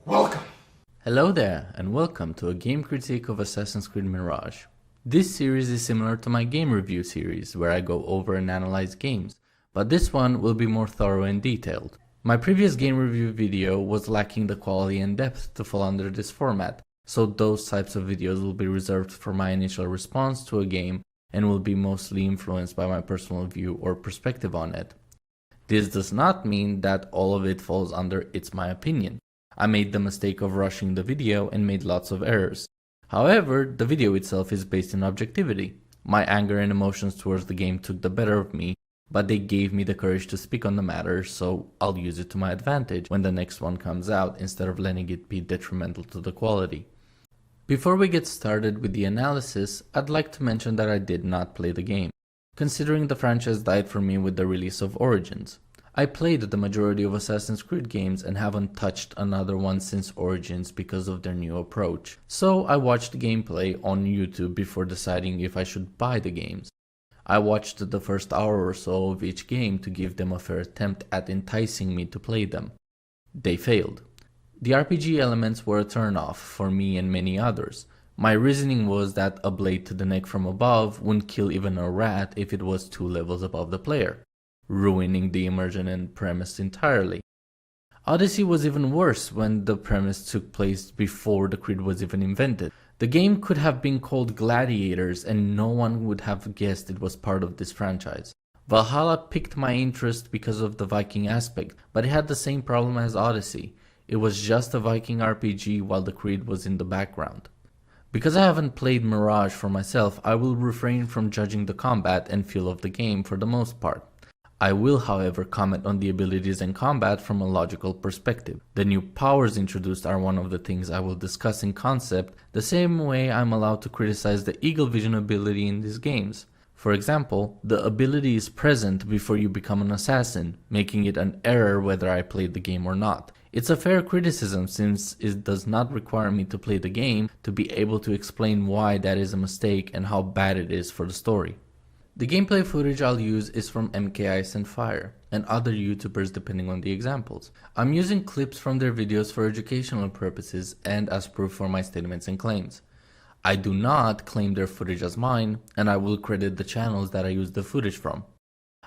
Welcome! Hello there, and welcome to a game critique of Assassin's Creed Mirage. This series is similar to my game review series, where I go over and analyze games, but this one will be more thorough and detailed. My previous game review video was lacking the quality and depth to fall under this format, so those types of videos will be reserved for my initial response to a game and will be mostly influenced by my personal view or perspective on it. This does not mean that all of it falls under "it's my opinion." I made the mistake of rushing the video and made lots of errors. However, the video itself is based in objectivity. My anger and emotions towards the game took the better of me, but they gave me the courage to speak on the matter, so I'll use it to my advantage when the next one comes out instead of letting it be detrimental to the quality. Before we get started with the analysis, I'd like to mention that I did not play the game, considering the franchise died for me with the release of Origins. I played the majority of Assassin's Creed games and haven't touched another one since Origins because of their new approach. So I watched gameplay on YouTube before deciding if I should buy the games. I watched the first hour or so of each game to give them a fair attempt at enticing me to play them. They failed. The RPG elements were a turn-off for me and many others. My reasoning was that a blade to the neck from above wouldn't kill even a rat if it was 2 levels above the player, ruining the immersion and premise entirely. Odyssey was even worse when the premise took place before the Creed was even invented. The game could have been called Gladiators and no one would have guessed it was part of this franchise. Valhalla piqued my interest because of the Viking aspect, but it had the same problem as Odyssey. It was just a Viking RPG while the Creed was in the background. Because I haven't played Mirage for myself, I will refrain from judging the combat and feel of the game for the most part. I will, however, comment on the abilities and combat from a logical perspective. The new powers introduced are one of the things I will discuss in concept, the same way I'm allowed to criticize the eagle vision ability in these games. For example, the ability is present before you become an assassin, making it an error whether I played the game or not. It's a fair criticism since it does not require me to play the game to be able to explain why that is a mistake and how bad it is for the story. The gameplay footage I'll use is from MKIceAndFire and other YouTubers depending on the examples. I'm using clips from their videos for educational purposes and as proof for my statements and claims. I do not claim their footage as mine, and I will credit the channels that I use the footage from.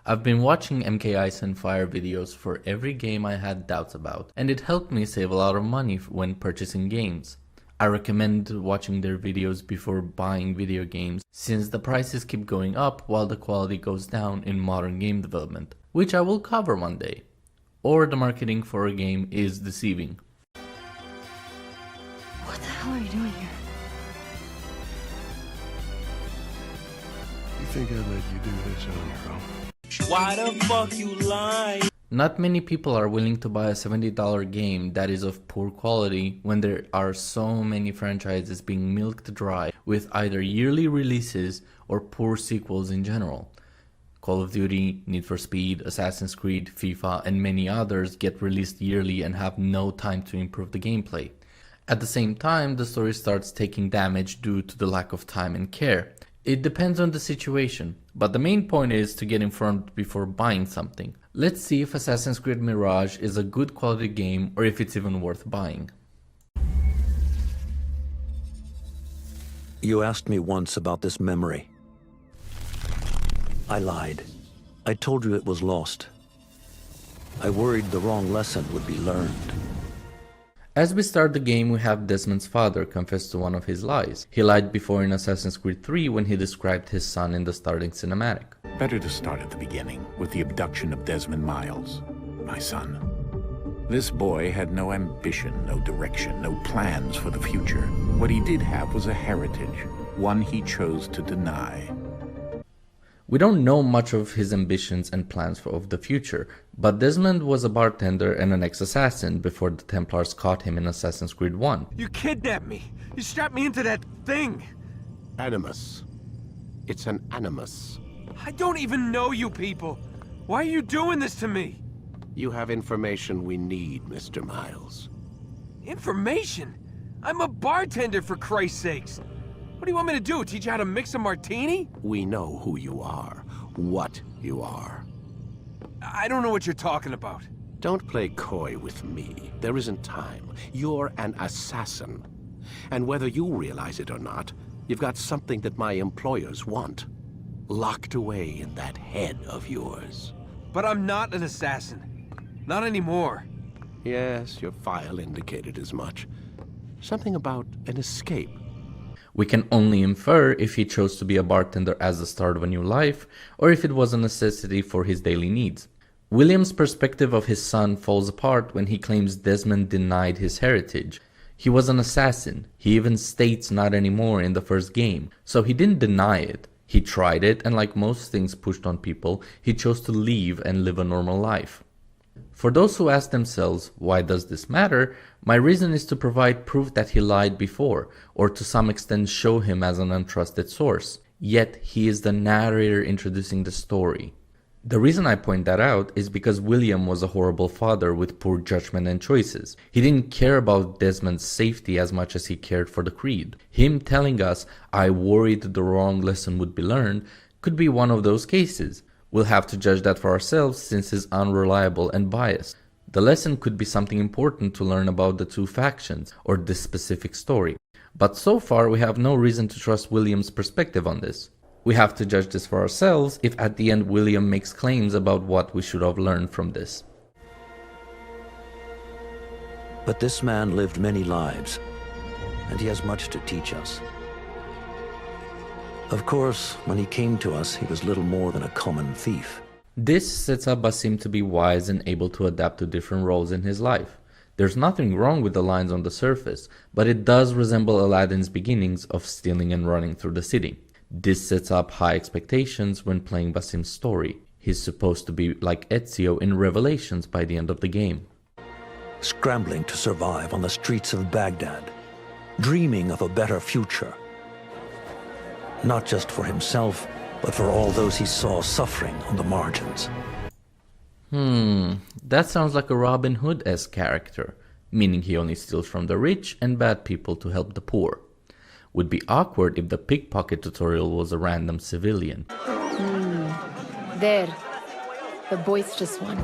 I've been watching MKIceAndFire videos for every game I had doubts about, and it helped me save a lot of money when purchasing games. I recommend watching their videos before buying video games since the prices keep going up while the quality goes down in modern game development, which I will cover one day. Or the marketing for a game is deceiving. What the hell are you doing here? You think I'd let you do this on your own? Why the fuck you lying? Not many people are willing to buy a $70 game that is of poor quality when there are so many franchises being milked dry with either yearly releases or poor sequels in general. Call of Duty, Need for Speed, Assassin's Creed, FIFA, and many others get released yearly and have no time to improve the gameplay. At the same time, the story starts taking damage due to the lack of time and care. It depends on the situation, but the main point is to get informed before buying something. Let's see if Assassin's Creed Mirage is a good quality game or if it's even worth buying. You asked me once about this memory. I lied. I told you it was lost. I worried the wrong lesson would be learned. As we start the game, we have Desmond's father confess to one of his lies. He lied before in Assassin's Creed 3 when he described his son in the starting cinematic. Better to start at the beginning, with the abduction of Desmond Miles, my son. This boy had no ambition, no direction, no plans for the future. What he did have was a heritage, one he chose to deny. We don't know much of his ambitions and plans of the future, but Desmond was a bartender and an ex-assassin before the Templars caught him in Assassin's Creed 1. You kidnapped me. You strapped me into that thing. Animus. It's an animus. I don't even know you people. Why are you doing this to me? You have information we need, Mr. Miles. Information? I'm a bartender, for Christ's sakes. What do you want me to do? Teach you how to mix a martini? We know who you are, what you are. I don't know what you're talking about. Don't play coy with me. There isn't time. You're an assassin. And whether you realize it or not, you've got something that my employers want. Locked away in that head of yours. But I'm not an assassin. Not anymore. Yes, your file indicated as much. Something about an escape. We can only infer if he chose to be a bartender as the start of a new life, or if it was a necessity for his daily needs. William's perspective of his son falls apart when he claims Desmond denied his heritage. He was an assassin. He even states not anymore in the first game. So he didn't deny it. He tried it, and like most things pushed on people, he chose to leave and live a normal life. For those who ask themselves, why does this matter? My reason is to provide proof that he lied before, or to some extent show him as an untrusted source. Yet he is the narrator introducing the story. The reason I point that out is because William was a horrible father with poor judgment and choices. He didn't care about Desmond's safety as much as he cared for the creed. Him telling us, I worried the wrong lesson would be learned, could be one of those cases. We'll have to judge that for ourselves since he's unreliable and biased. The lesson could be something important to learn about the two factions or this specific story. But so far we have no reason to trust William's perspective on this. We have to judge this for ourselves if at the end William makes claims about what we should have learned from this. But this man lived many lives, and he has much to teach us. Of course, when he came to us, he was little more than a common thief. This sets up Basim to be wise and able to adapt to different roles in his life. There's nothing wrong with the lines on the surface, but it does resemble Aladdin's beginnings of stealing and running through the city. This sets up high expectations when playing Basim's story. He's supposed to be like Ezio in Revelations by the end of the game. Scrambling to survive on the streets of Baghdad, dreaming of a better future. Not just for himself, but for all those he saw suffering on the margins. That sounds like a Robin Hood-esque character, meaning he only steals from the rich and bad people to help the poor. Would be awkward if the pickpocket tutorial was a random civilian. There. The boisterous one.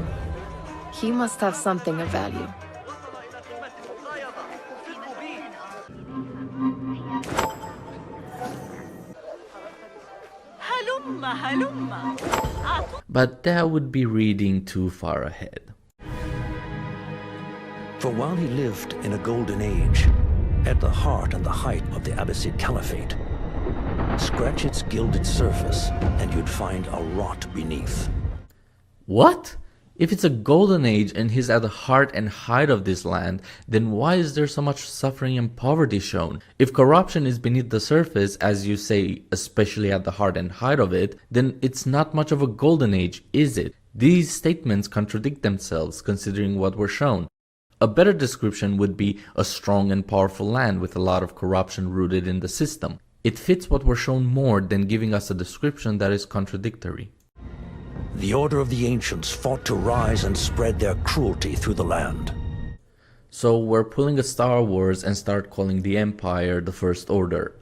He must have something of value. But that would be reading too far ahead. For while he lived in a golden age, at the heart and the height of the Abbasid Caliphate, scratch its gilded surface and you'd find a rot beneath. What? If it's a golden age and he's at the heart and height of this land, then why is there so much suffering and poverty shown? If corruption is beneath the surface, as you say, especially at the heart and height of it, then it's not much of a golden age, is it? These statements contradict themselves considering what we're shown. A better description would be a strong and powerful land with a lot of corruption rooted in the system. It fits what we're shown more than giving us a description that is contradictory. The Order of the Ancients fought to rise and spread their cruelty through the land. So we're pulling a Star Wars and start calling the Empire the First Order.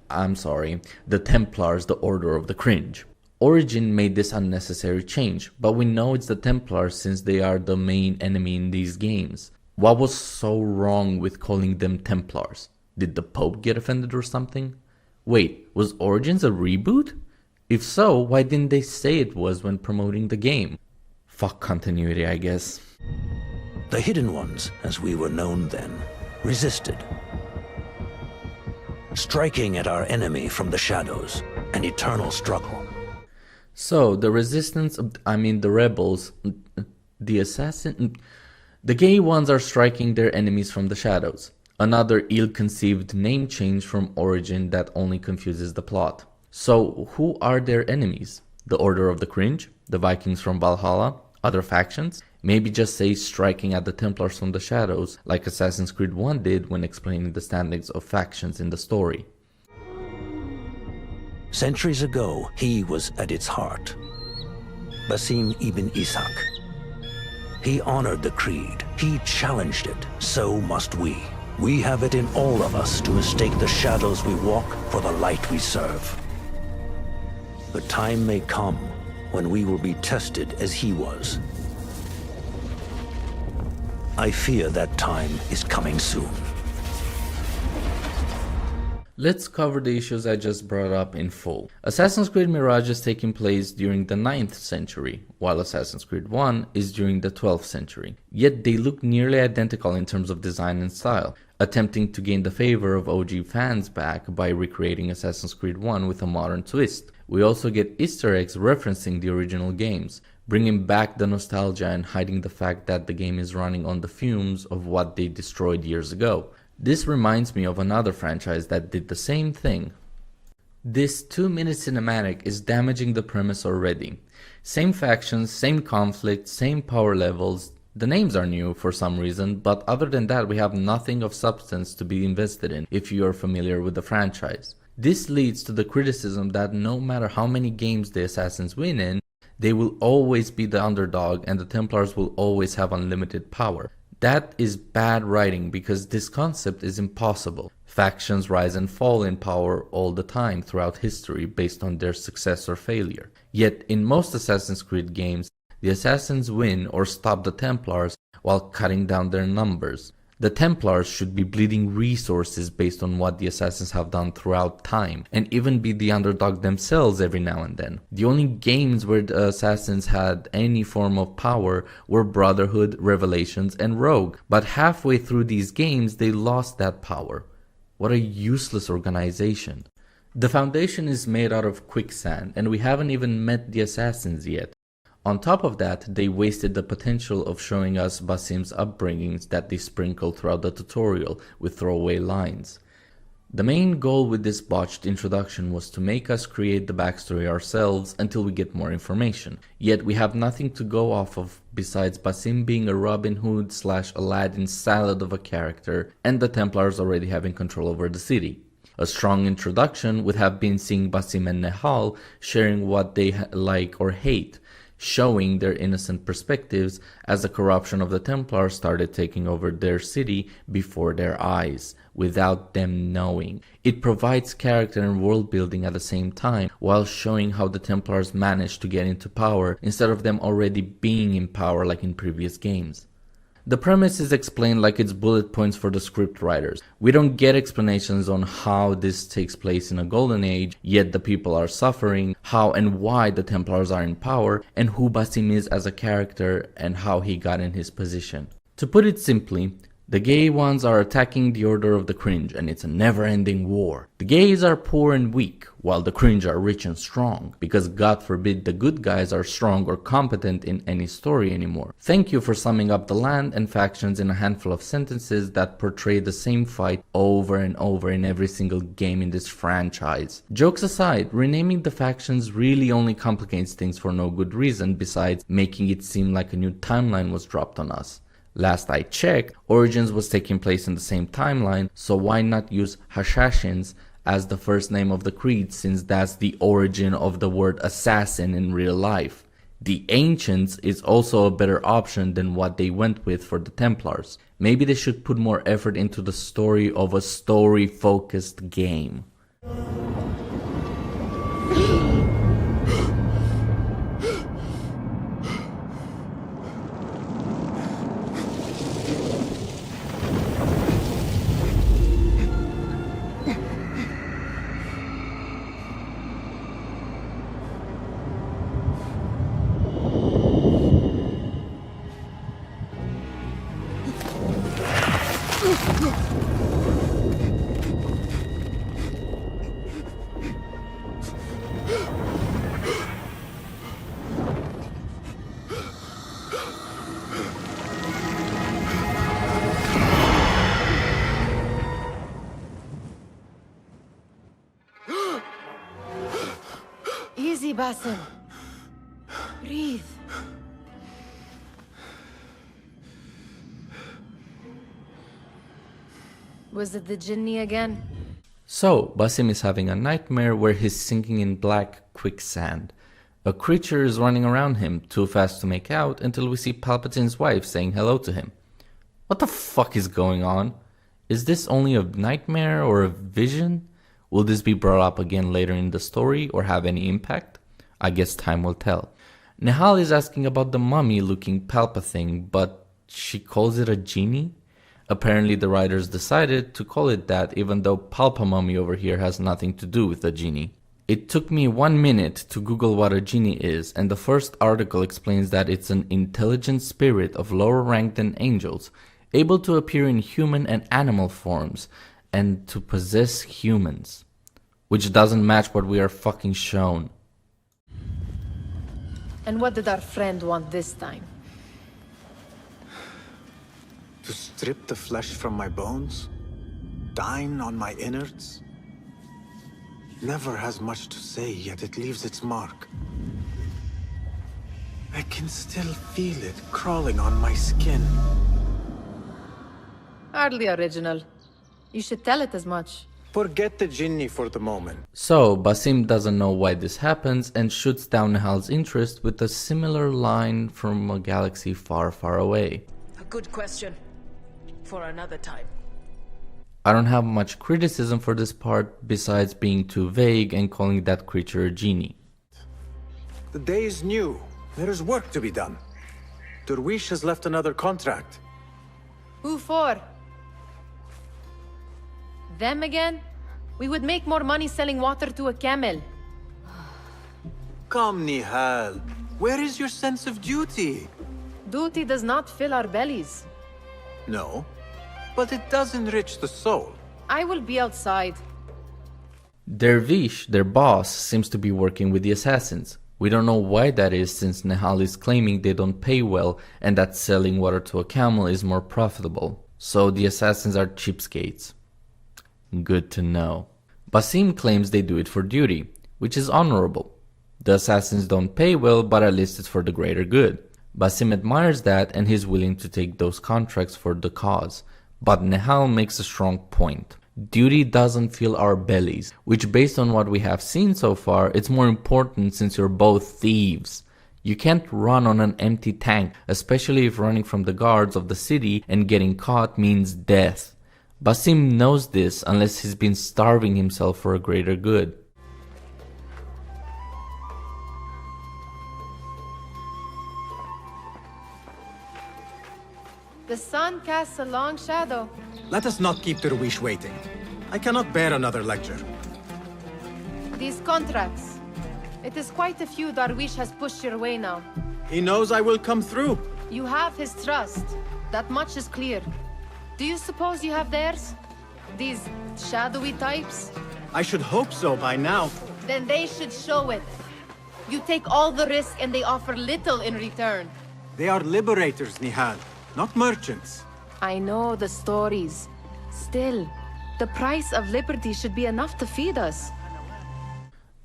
I'm sorry, the Templars the Order of the Cringe. Origin made this unnecessary change, but we know it's the Templars since they are the main enemy in these games. What was so wrong with calling them Templars? Did the Pope get offended or something? Wait, was Origins a reboot? If so, why didn't they say it was when promoting the game? Fuck continuity, I guess. The Hidden Ones, as we were known then, resisted, striking at our enemy from the shadows, an eternal struggle. So, the resistance, the rebels, the assassin, the gay ones are striking their enemies from the shadows. Another ill-conceived name change from Origin that only confuses the plot. So, who are their enemies? The Order of the Cringe? The Vikings from Valhalla? Other factions? Maybe just say striking at the Templars from the shadows, like Assassin's Creed 1 did when explaining the standings of factions in the story. Centuries ago, he was at its heart. Basim ibn Ishaq. He honored the creed. He challenged it. So must we. We have it in all of us to mistake the shadows we walk for the light we serve. The time may come when we will be tested as he was. I fear that time is coming soon. Let's cover the issues I just brought up in full. Assassin's Creed Mirage is taking place during the 9th century, while Assassin's Creed 1 is during the 12th century. Yet they look nearly identical in terms of design and style, attempting to gain the favor of OG fans back by recreating Assassin's Creed 1 with a modern twist. We also get Easter eggs referencing the original games, bringing back the nostalgia and hiding the fact that the game is running on the fumes of what they destroyed years ago. This reminds me of another franchise that did the same thing. This 2-minute cinematic is damaging the premise already. Same factions, same conflict, same power levels. The names are new for some reason, but other than that we have nothing of substance to be invested in if you are familiar with the franchise. This leads to the criticism that no matter how many games the assassins win in, they will always be the underdog and the Templars will always have unlimited power. That is bad writing because this concept is impossible. Factions rise and fall in power all the time throughout history based on their success or failure. Yet in most Assassin's Creed games, the assassins win or stop the Templars while cutting down their numbers. The Templars should be bleeding resources based on what the assassins have done throughout time, and even be the underdog themselves every now and then. The only games where the assassins had any form of power were Brotherhood, Revelations, and Rogue, but halfway through these games they lost that power. What a useless organization. The Foundation is made out of quicksand, and we haven't even met the assassins yet. On top of that, they wasted the potential of showing us Basim's upbringings that they sprinkle throughout the tutorial with throwaway lines. The main goal with this botched introduction was to make us create the backstory ourselves until we get more information. Yet we have nothing to go off of besides Basim being a Robin Hood / Aladdin salad of a character and the Templars already having control over the city. A strong introduction would have been seeing Basim and Nehal sharing what they like or hate, showing their innocent perspectives as the corruption of the Templars started taking over their city before their eyes, without them knowing. It provides character and world building at the same time, while showing how the Templars managed to get into power instead of them already being in power like in previous games. The premise is explained like it's bullet points for the script writers. We don't get explanations on how this takes place in a golden age, yet the people are suffering, how and why the Templars are in power, and who Basim is as a character and how he got in his position. To put it simply, the gay ones are attacking the Order of the Cringe and it's a never-ending war. The gays are poor and weak, while the cringe are rich and strong, because God forbid the good guys are strong or competent in any story anymore. Thank you for summing up the land and factions in a handful of sentences that portray the same fight over and over in every single game in this franchise. Jokes aside, renaming the factions really only complicates things for no good reason besides making it seem like a new timeline was dropped on us. Last I checked, Origins was taking place in the same timeline, so why not use Hashashins as the first name of the creed, since that's the origin of the word assassin in real life. The Ancients is also a better option than what they went with for the Templars. Maybe they should put more effort into the story of a story-focused game. Easy, Basim. Breathe. Was it the Jinni again? So, Basim is having a nightmare where he's sinking in black quicksand. A creature is running around him, too fast to make out, until we see Palpatine's wife saying hello to him. What the fuck is going on? Is this only a nightmare or a vision? Will this be brought up again later in the story or have any impact? I guess time will tell. Nehal is asking about the mummy looking Palpatine, but she calls it a genie. Apparently the writers decided to call it that, even though Palpamummy over here has nothing to do with a genie. It took me 1 minute to Google what a genie is, and the first article explains that it's an intelligent spirit of lower rank than angels, able to appear in human and animal forms, and to possess humans. Which doesn't match what we are fucking shown. And what did our friend want this time? To strip the flesh from my bones? Dine on my innards? Never has much to say, yet it leaves its mark. I can still feel it crawling on my skin. Hardly original. You should tell it as much. Forget the Jinni for the moment. So, Basim doesn't know why this happens and shoots down Nihal's interest with a similar line from a galaxy far, far away. A good question. For another time. I don't have much criticism for this part besides being too vague and calling that creature a genie. The day is new. There is work to be done. Derwish has left another contract. Who for? Them again? We would make more money selling water to a camel. Come, Nihal. Where is your sense of duty? Duty does not fill our bellies. No, but it does enrich the soul. I will be outside. Dervish, their boss, seems to be working with the assassins. We don't know why that is, since Nihal is claiming they don't pay well and that selling water to a camel is more profitable. So the assassins are cheapskates. Good to know. Basim claims they do it for duty, which is honorable. The assassins don't pay well, but at least it's for the greater good. Basim admires that and he's willing to take those contracts for the cause. But Nihal makes a strong point. Duty doesn't fill our bellies, which based on what we have seen so far, it's more important since you're both thieves. You can't run on an empty tank, especially if running from the guards of the city and getting caught means death. Basim knows this unless he's been starving himself for a greater good. The sun casts a long shadow. Let us not keep Derwish waiting. I cannot bear another lecture. These contracts. It is quite a few Darwish has pushed your way now. He knows I will come through. You have his trust. That much is clear. Do you suppose you have theirs? These shadowy types? I should hope so by now. Then they should show it. You take all the risk and they offer little in return. They are liberators, Nihal, not merchants. I know the stories. Still, the price of liberty should be enough to feed us.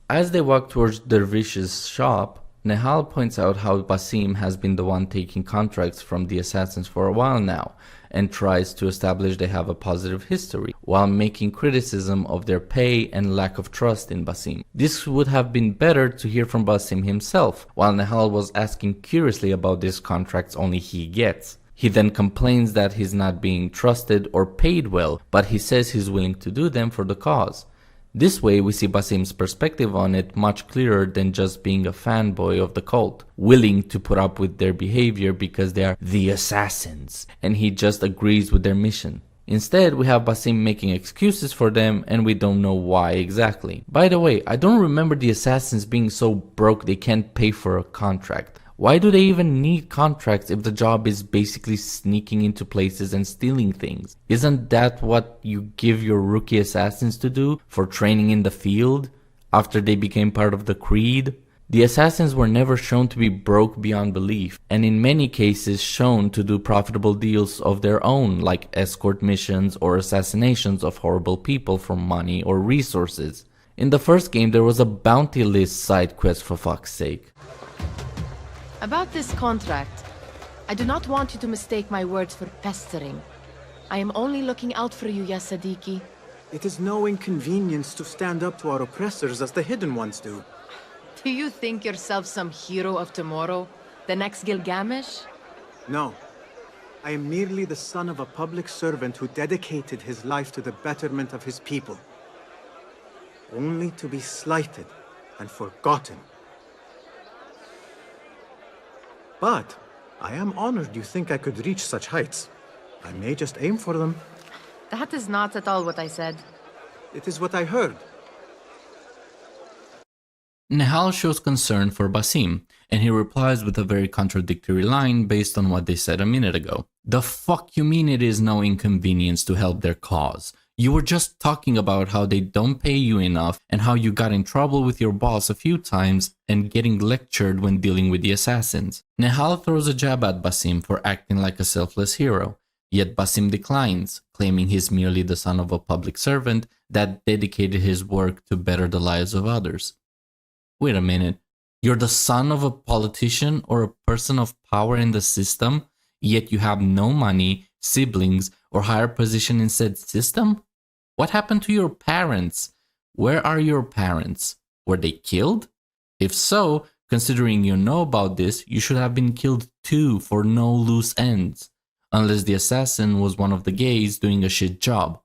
As they walk towards Dervish's shop, Nihal points out how Basim has been the one taking contracts from the assassins for a while now, and tries to establish they have a positive history, while making criticism of their pay and lack of trust in Basim. This would have been better to hear from Basim himself, while Nihal was asking curiously about these contracts only he gets. He then complains that he's not being trusted or paid well, but he says he's willing to do them for the cause. This way we see Basim's perspective on it much clearer than just being a fanboy of the cult, willing to put up with their behavior because they are the assassins, and he just agrees with their mission. Instead, we have Basim making excuses for them and we don't know why exactly. By the way, I don't remember the assassins being so broke they can't pay for a contract. Why do they even need contracts if the job is basically sneaking into places and stealing things? Isn't that what you give your rookie assassins to do for training in the field after they became part of the Creed? The assassins were never shown to be broke beyond belief, and in many cases shown to do profitable deals of their own, like escort missions or assassinations of horrible people for money or resources. In the first game there was a bounty list side quest, for fuck's sake. About this contract, I do not want you to mistake my words for pestering. I am only looking out for you, ya Sadiki. It is no inconvenience to stand up to our oppressors as the hidden ones do. Do you think yourself some hero of tomorrow? The next Gilgamesh? No. I am merely the son of a public servant who dedicated his life to the betterment of his people. Only to be slighted and forgotten. But I am honored you think I could reach such heights. I may just aim for them. That is not at all what I said. It is what I heard. Nehal shows concern for Basim, and he replies with a very contradictory line based on what they said a minute ago. The fuck you mean it is no inconvenience to help their cause? You were just talking about how they don't pay you enough and how you got in trouble with your boss a few times and getting lectured when dealing with the assassins. Nehal throws a jab at Basim for acting like a selfless hero, yet Basim declines, claiming he's merely the son of a public servant that dedicated his work to better the lives of others. Wait a minute, you're the son of a politician or a person of power in the system, yet you have no money, siblings, or higher position in said system? What happened to your parents? Where are your parents? Were they killed? If so, considering you know about this, you should have been killed too for no loose ends. Unless the assassin was one of the gays doing a shit job.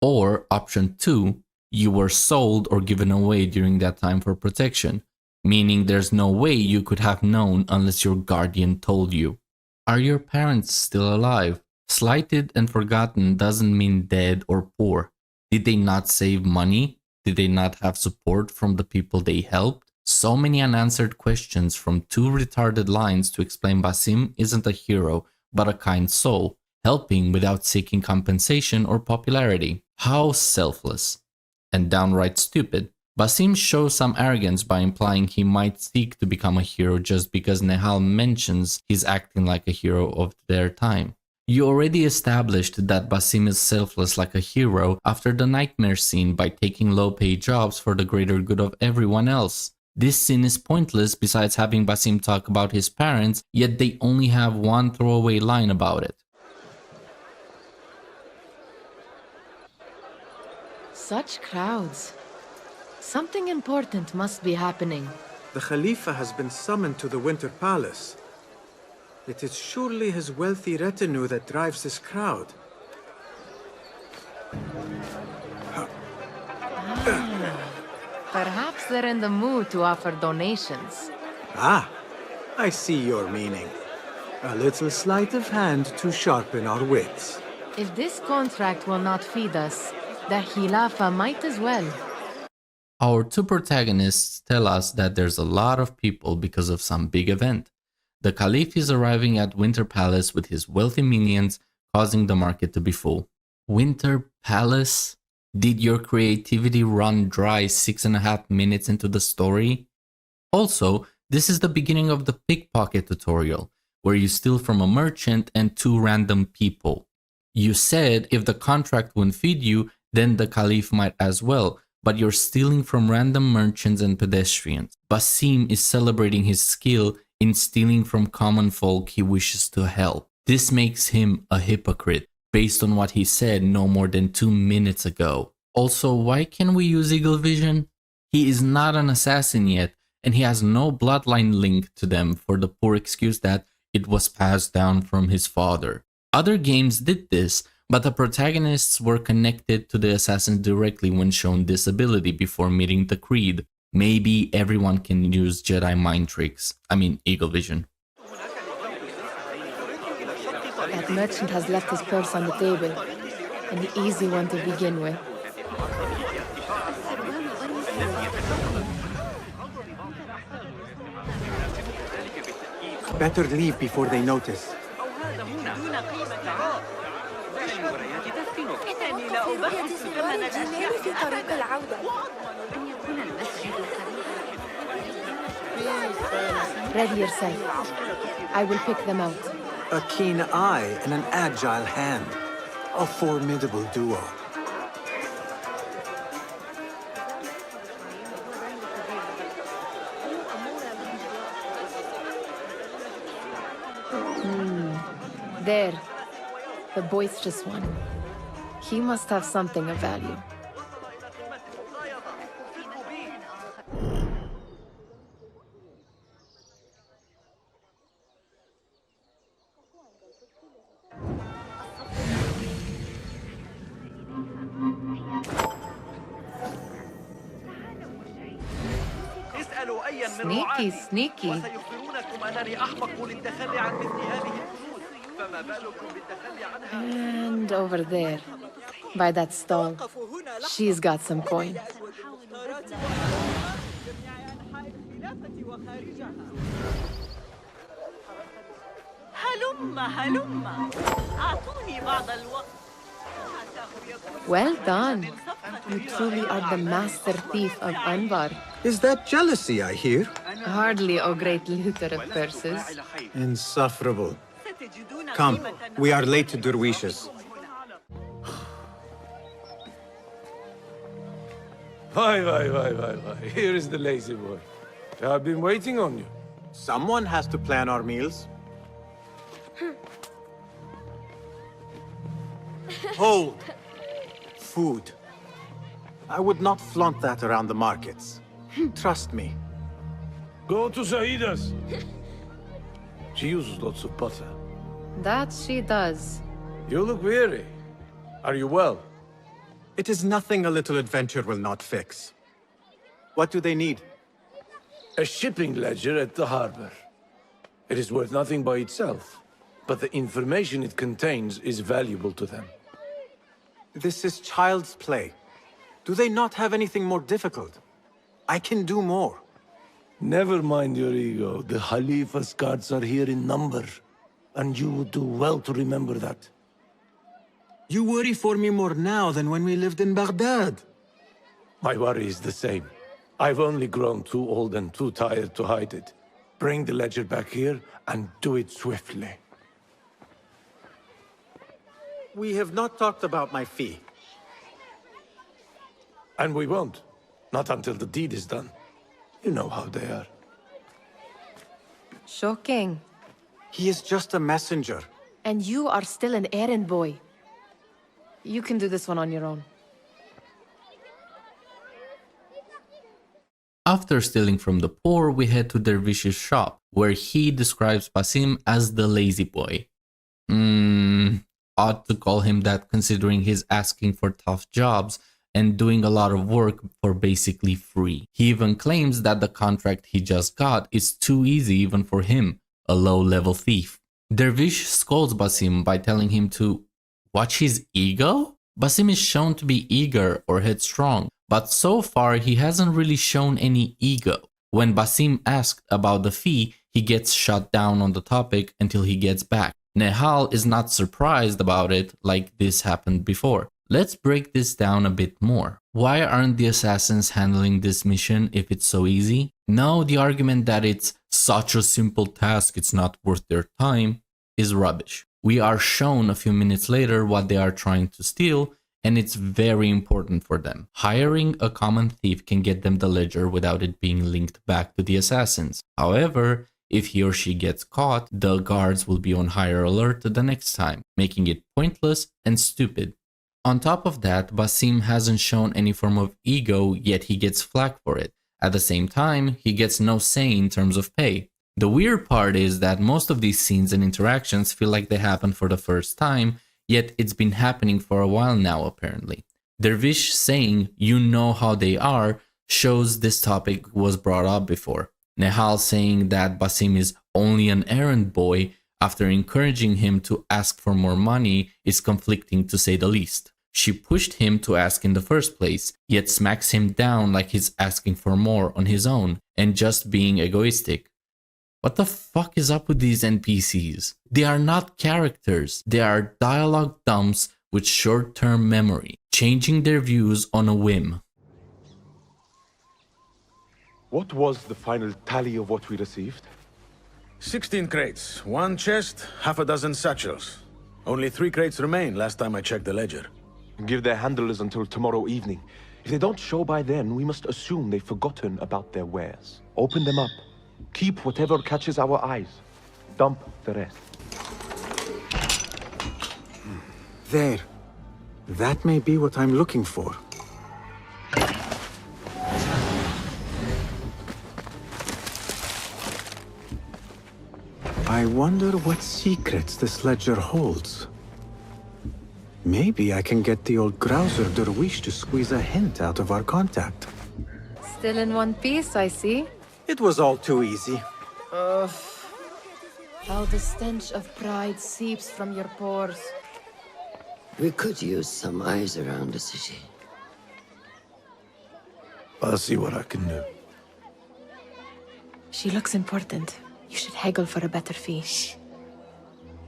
Or, option 2, you were sold or given away during that time for protection, meaning there's no way you could have known unless your guardian told you. Are your parents still alive? Slighted and forgotten doesn't mean dead or poor. Did they not save money? Did they not have support from the people they helped? So many unanswered questions from 2 retarded lines to explain Basim isn't a hero, but a kind soul, helping without seeking compensation or popularity. How selfless. And downright stupid. Basim shows some arrogance by implying he might seek to become a hero just because Nehal mentions he's acting like a hero of their time. You already established that Basim is selfless like a hero after the nightmare scene by taking low-paid jobs for the greater good of everyone else. This scene is pointless besides having Basim talk about his parents, yet they only have one throwaway line about it. Such crowds. Something important must be happening. The Khalifa has been summoned to the Winter Palace. It is surely his wealthy retinue that drives this crowd. Perhaps they're in the mood to offer donations. Ah, I see your meaning. A little sleight of hand to sharpen our wits. If this contract will not feed us, the Khilafah might as well. Our 2 protagonists tell us that there's a lot of people because of some big event. The Caliph is arriving at Winter Palace with his wealthy minions, causing the market to be full. Winter Palace? Did your creativity run dry 6.5 minutes into the story? Also, this is the beginning of the pickpocket tutorial, where you steal from a merchant and 2 random people. You said if the contract wouldn't feed you, then the Caliph might as well, but you're stealing from random merchants and pedestrians. Basim is celebrating his skill in stealing from common folk he wishes to help. This makes him a hypocrite, based on what he said no more than 2 minutes ago. Also, why can we use Eagle Vision? He is not an assassin yet, and he has no bloodline link to them for the poor excuse that it was passed down from his father. Other games did this, but the protagonists were connected to the assassins directly when shown this ability before meeting the creed. Maybe everyone can use Jedi mind tricks. Eagle Vision. That merchant has left his purse on the table. An easy one to begin with. Better leave before they notice. Ready yourself. I will pick them out. A keen eye and an agile hand. A formidable duo. There. The boisterous one. He must have something of value. Sneaky, sneaky. And over there, by that stall, she's got some coin. Well done. You truly are the master thief of Anvar. Is that jealousy I hear? Hardly a great looter of purses. Insufferable. Come, we are late to Derwishes. Why. Here is the lazy boy. I've been waiting on you. Someone has to plan our meals. Hold. Food. I would not flaunt that around the markets. Trust me. Go to Zaida's. She uses lots of butter. That she does. You look weary. Are you well? It is nothing a little adventure will not fix. What do they need? A shipping ledger at the harbor. It is worth nothing by itself, but the information it contains is valuable to them. This is child's play. Do they not have anything more difficult? I can do more. Never mind your ego. The Khalifa's guards are here in number, and you would do well to remember that. You worry for me more now than when we lived in Baghdad. My worry is the same. I've only grown too old and too tired to hide it. Bring the ledger back here, and do it swiftly. We have not talked about my fee. And we won't. Not until the deed is done. You know how they are. Shocking. He is just a messenger. And you are still an errand boy. You can do this one on your own. After stealing from the poor, we head to Dervish's shop, where he describes Basim as the lazy boy. Odd to call him that considering he's asking for tough jobs and doing a lot of work for basically free. He even claims that the contract he just got is too easy even for him, a low-level thief. Dervish scolds Basim by telling him to watch his ego? Basim is shown to be eager or headstrong, but so far he hasn't really shown any ego. When Basim asked about the fee, he gets shut down on the topic until he gets back. Nehal is not surprised about it like this happened before. Let's break this down a bit more. Why aren't the assassins handling this mission if it's so easy? No, the argument that it's such a simple task it's not worth their time is rubbish. We are shown a few minutes later what they are trying to steal, and it's very important for them. Hiring a common thief can get them the ledger without it being linked back to the assassins. However, if he or she gets caught, the guards will be on higher alert the next time, making it pointless and stupid. On top of that, Basim hasn't shown any form of ego, yet he gets flack for it. At the same time, he gets no say in terms of pay. The weird part is that most of these scenes and interactions feel like they happen for the first time, yet it's been happening for a while now apparently. Dervish saying, "You know how they are," shows this topic was brought up before. Nehal saying that Basim is only an errand boy after encouraging him to ask for more money is conflicting to say the least. She pushed him to ask in the first place, yet smacks him down like he's asking for more on his own and just being egoistic. What the fuck is up with these NPCs? They are not characters, they are dialogue dumps with short-term memory, changing their views on a whim. What was the final tally of what we received? 16 crates, 1 chest, half a dozen satchels. Only 3 crates remain last time I checked the ledger. Give their handlers until tomorrow evening. If they don't show by then, we must assume they've forgotten about their wares. Open them up. Keep whatever catches our eyes. Dump the rest. There. That may be what I'm looking for. I wonder what secrets this ledger holds. Maybe I can get the old grouser Derwish to squeeze a hint out of our contact. Still in one piece, I see. It was all too easy. How the stench of pride seeps from your pores. We could use some eyes around the city. I'll see what I can do. She looks important. You should haggle for a better fee.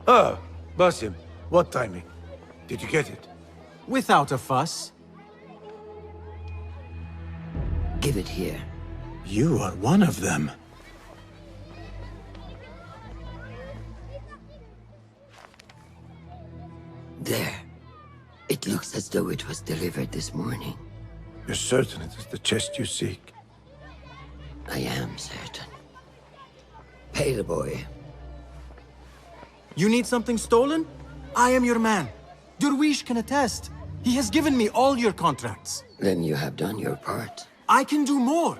Ah, Basim, what timing? Did you get it? Without a fuss. Give it here. You are one of them. There. It looks as though it was delivered this morning. You're certain it is the chest you seek? I am certain. Pay the boy. You need something stolen? I am your man. Derwish can attest. He has given me all your contracts. Then you have done your part. I can do more.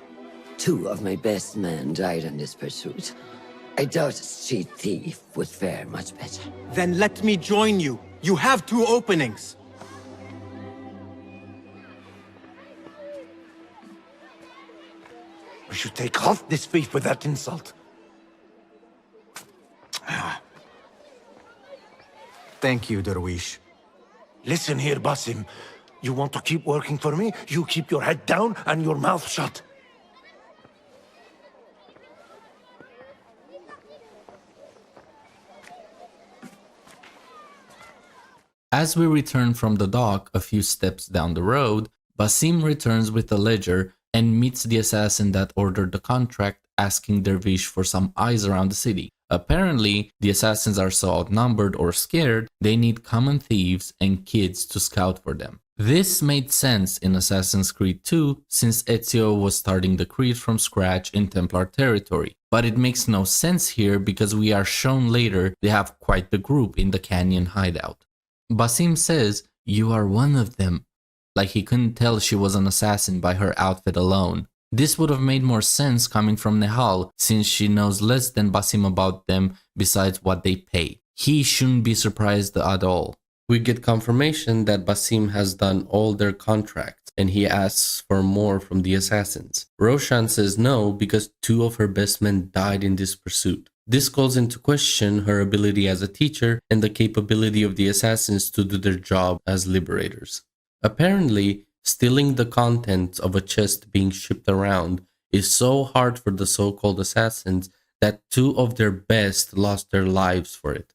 2 of my best men died in this pursuit. I doubt a street thief would fare much better. Then let me join you. You have 2 openings. We should take off this thief with that insult. Thank you, Derwish. Listen here, Basim. You want to keep working for me? You keep your head down and your mouth shut. As we return from the dock a few steps down the road, Basim returns with the ledger and meets the assassin that ordered the contract, asking Dervish for some eyes around the city. Apparently, the assassins are so outnumbered or scared, they need common thieves and kids to scout for them. This made sense in Assassin's Creed 2 since Ezio was starting the Creed from scratch in Templar territory. But it makes no sense here because we are shown later they have quite the group in the canyon hideout. Basim says, "You are one of them," like he couldn't tell she was an assassin by her outfit alone. This would have made more sense coming from Nehal, since she knows less than Basim about them besides what they pay. He shouldn't be surprised at all. We get confirmation that Basim has done all their contracts, and he asks for more from the assassins. Roshan says no because 2 of her best men died in this pursuit. This calls into question her ability as a teacher and the capability of the assassins to do their job as liberators. Apparently, stealing the contents of a chest being shipped around is so hard for the so-called assassins that 2 of their best lost their lives for it.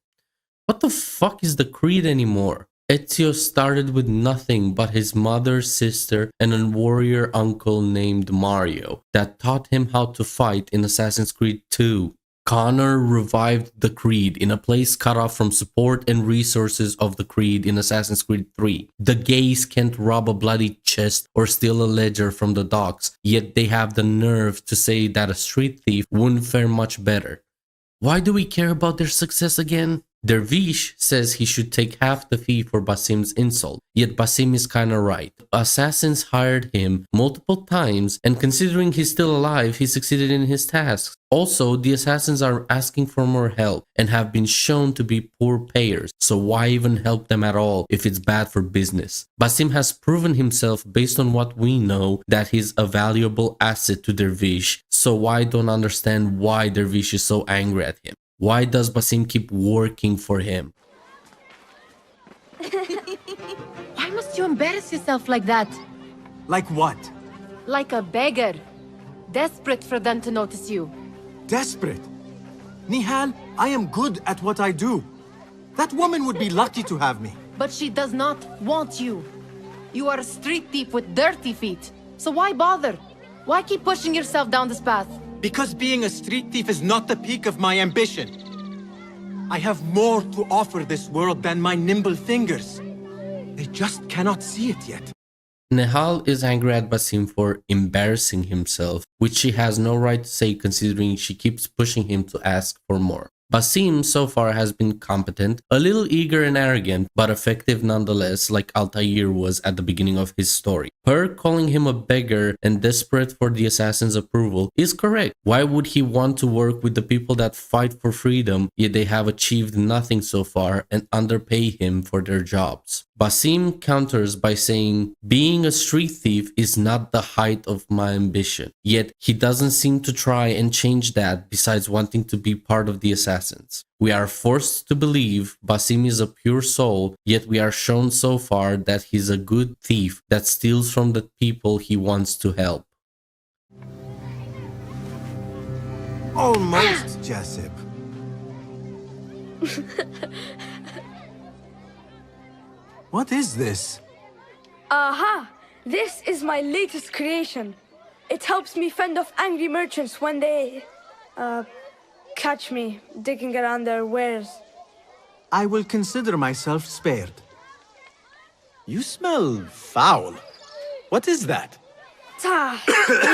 What the fuck is the Creed anymore? Ezio started with nothing but his mother, sister, and a warrior uncle named Mario that taught him how to fight in Assassin's Creed 2. Connor revived the Creed in a place cut off from support and resources of the Creed in Assassin's Creed 3. The gays can't rob a bloody chest or steal a ledger from the docks, yet they have the nerve to say that a street thief wouldn't fare much better. Why do we care about their success again? Dervish says he should take half the fee for Basim's insult, yet Basim is kinda right. Assassins hired him multiple times, and considering he's still alive, he succeeded in his tasks. Also, the assassins are asking for more help and have been shown to be poor payers, so why even help them at all if it's bad for business? Basim has proven himself based on what we know that he's a valuable asset to Dervish, so why don't understand why Dervish is so angry at him? Why does Basim keep working for him? Why must you embarrass yourself like that? Like what? Like a beggar. Desperate for them to notice you. Desperate? Nihal, I am good at what I do. That woman would be lucky to have me. But she does not want you. You are a street thief with dirty feet. So why bother? Why keep pushing yourself down this path? Because being a street thief is not the peak of my ambition. I have more to offer this world than my nimble fingers. They just cannot see it yet. Nehal is angry at Basim for embarrassing himself, which she has no right to say considering she keeps pushing him to ask for more. Basim so far has been competent, a little eager and arrogant, but effective nonetheless, like Altair was at the beginning of his story. Her calling him a beggar and desperate for the assassin's approval is correct. Why would he want to work with the people that fight for freedom, yet they have achieved nothing so far and underpay him for their jobs? Basim counters by saying, being a street thief is not the height of my ambition. Yet he doesn't seem to try and change that besides wanting to be part of the assassins. We are forced to believe Basim is a pure soul, yet we are shown so far that he's a good thief that steals from the people he wants to help. Almost, Jessup. What is this? Aha! This is my latest creation. It helps me fend off angry merchants when they, catch me digging around their wares. I will consider myself spared. You smell foul. What is that? We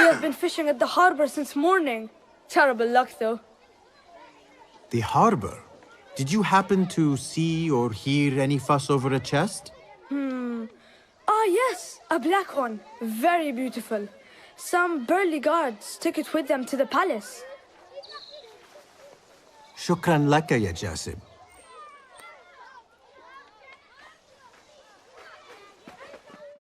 have been fishing at the harbor since morning. Terrible luck, though. The harbor? Did you happen to see or hear any fuss over a chest? Ah, yes, a black one. Very beautiful. Some burly guards took it with them to the palace. Shukran laka, ya Jasib.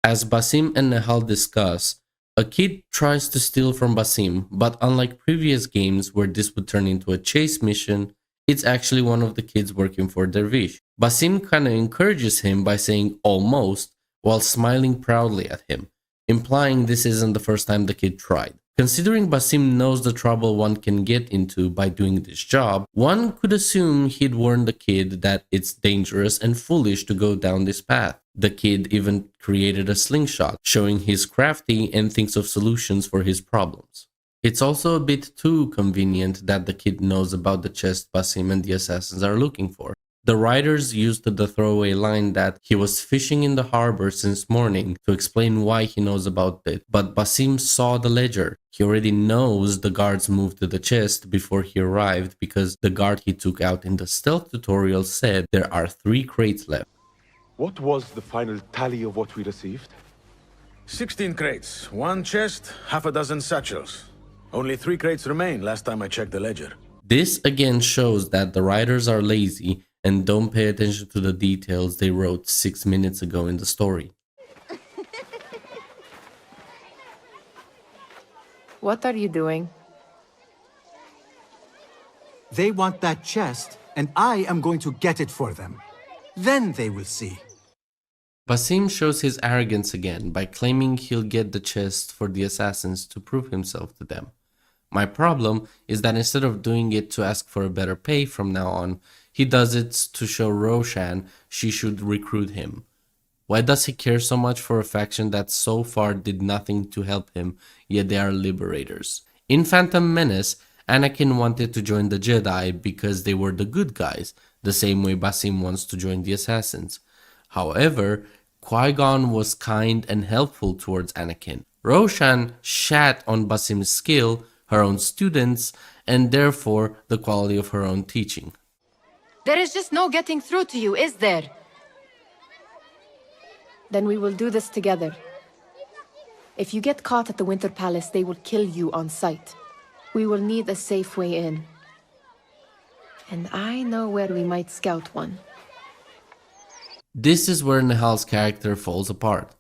As Basim and Nehal discuss, a kid tries to steal from Basim, but unlike previous games where this would turn into a chase mission, it's actually one of the kids working for Dervish. Basim kinda encourages him by saying almost, while smiling proudly at him, implying this isn't the first time the kid tried. Considering Basim knows the trouble one can get into by doing this job, one could assume he'd warn the kid that it's dangerous and foolish to go down this path. The kid even created a slingshot, showing he's crafty and thinks of solutions for his problems. It's also a bit too convenient that the kid knows about the chest Basim and the assassins are looking for. The writers used the throwaway line that he was fishing in the harbor since morning to explain why he knows about it, but Basim saw the ledger. He already knows the guards moved to the chest before he arrived because the guard he took out in the stealth tutorial said there are 3 crates left. What was the final tally of what we received? 16 crates, 1 chest, half a dozen satchels. Only 3 crates remain last time I checked the ledger. This again shows that the writers are lazy and don't pay attention to the details they wrote 6 minutes ago in the story. What are you doing? They want that chest, and I am going to get it for them. Then they will see. Basim shows his arrogance again by claiming he'll get the chest for the assassins to prove himself to them. My problem is that instead of doing it to ask for a better pay from now on, he does it to show Roshan she should recruit him. Why does he care so much for a faction that so far did nothing to help him, yet they are liberators? In Phantom Menace, Anakin wanted to join the Jedi because they were the good guys, the same way Basim wants to join the assassins. However, Qui-Gon was kind and helpful towards Anakin. Roshan shat on Basim's skill, her own students, and therefore the quality of her own teaching. There is just no getting through to you, is there? Then we will do this together. If you get caught at the Winter Palace, they will kill you on sight. We will need a safe way in. And I know where we might scout one. This is where Nehal's character falls apart.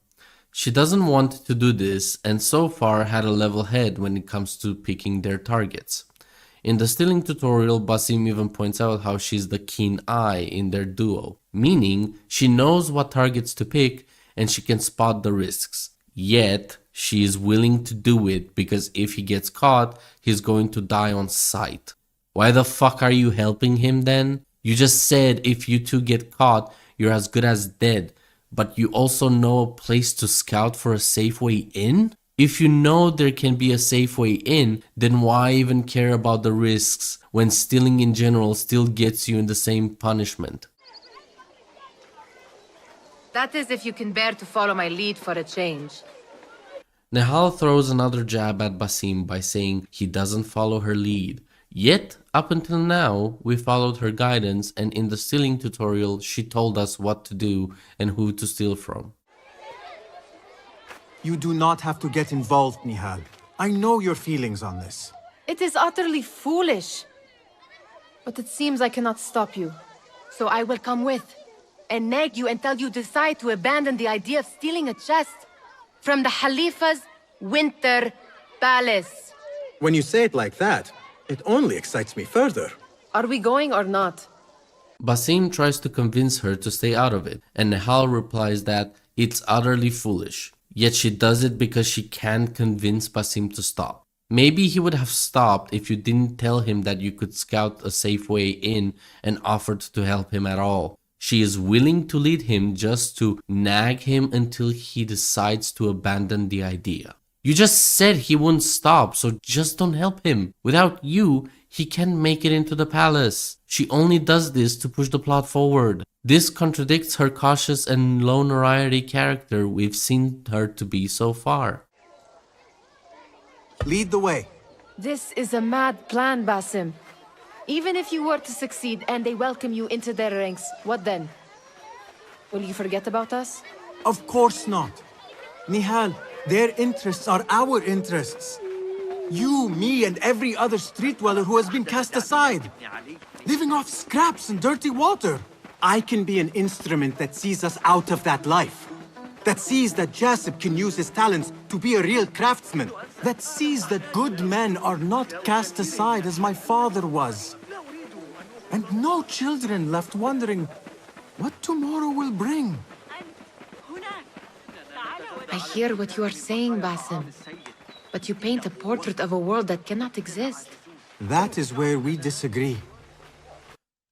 She doesn't want to do this and so far had a level head when it comes to picking their targets. In the stealing tutorial, Basim even points out how she's the keen eye in their duo, meaning she knows what targets to pick and she can spot the risks. Yet, she is willing to do it because if he gets caught, he's going to die on sight. Why the fuck are you helping him then? You just said if you two get caught, you're as good as dead, but you also know a place to scout for a safe way in? If you know there can be a safe way in, then why even care about the risks when stealing in general still gets you in the same punishment? That is if you can bear to follow my lead for a change. Nehal throws another jab at Basim by saying he doesn't follow her lead. Yet, up until now, we followed her guidance and in the stealing tutorial she told us what to do and who to steal from. You do not have to get involved, Nihal. I know your feelings on this. It is utterly foolish. But it seems I cannot stop you. So I will come with. and nag you until you decide to abandon the idea of stealing a chest from the Khalifa's winter palace. When you say it like that, it only excites me further. Are we going or not? Basim tries to convince her to stay out of it, and Nehal replies that it's utterly foolish. Yet she does it because she can't convince Basim to stop. Maybe he would have stopped if you didn't tell him that you could scout a safe way in and offered to help him at all. She is willing to lead him just to nag him until he decides to abandon the idea. You just said he wouldn't stop, so just don't help him. Without you, he can't make it into the palace. She only does this to push the plot forward. This contradicts her cautious and low notoriety character we've seen her to be so far. Lead the way. This is a mad plan, Basim. Even if you were to succeed and they welcome you into their ranks, what then? Will you forget about us? Of course not. Nihal, their interests are our interests. You, me, and every other street dweller who has been cast aside. Living off scraps and dirty water. I can be an instrument that sees us out of that life. That sees that Jasip can use his talents to be a real craftsman. That sees that good men are not cast aside as my father was. And no children left wondering what tomorrow will bring. I hear what you are saying, Basim. But you paint a portrait of a world that cannot exist. That is where we disagree.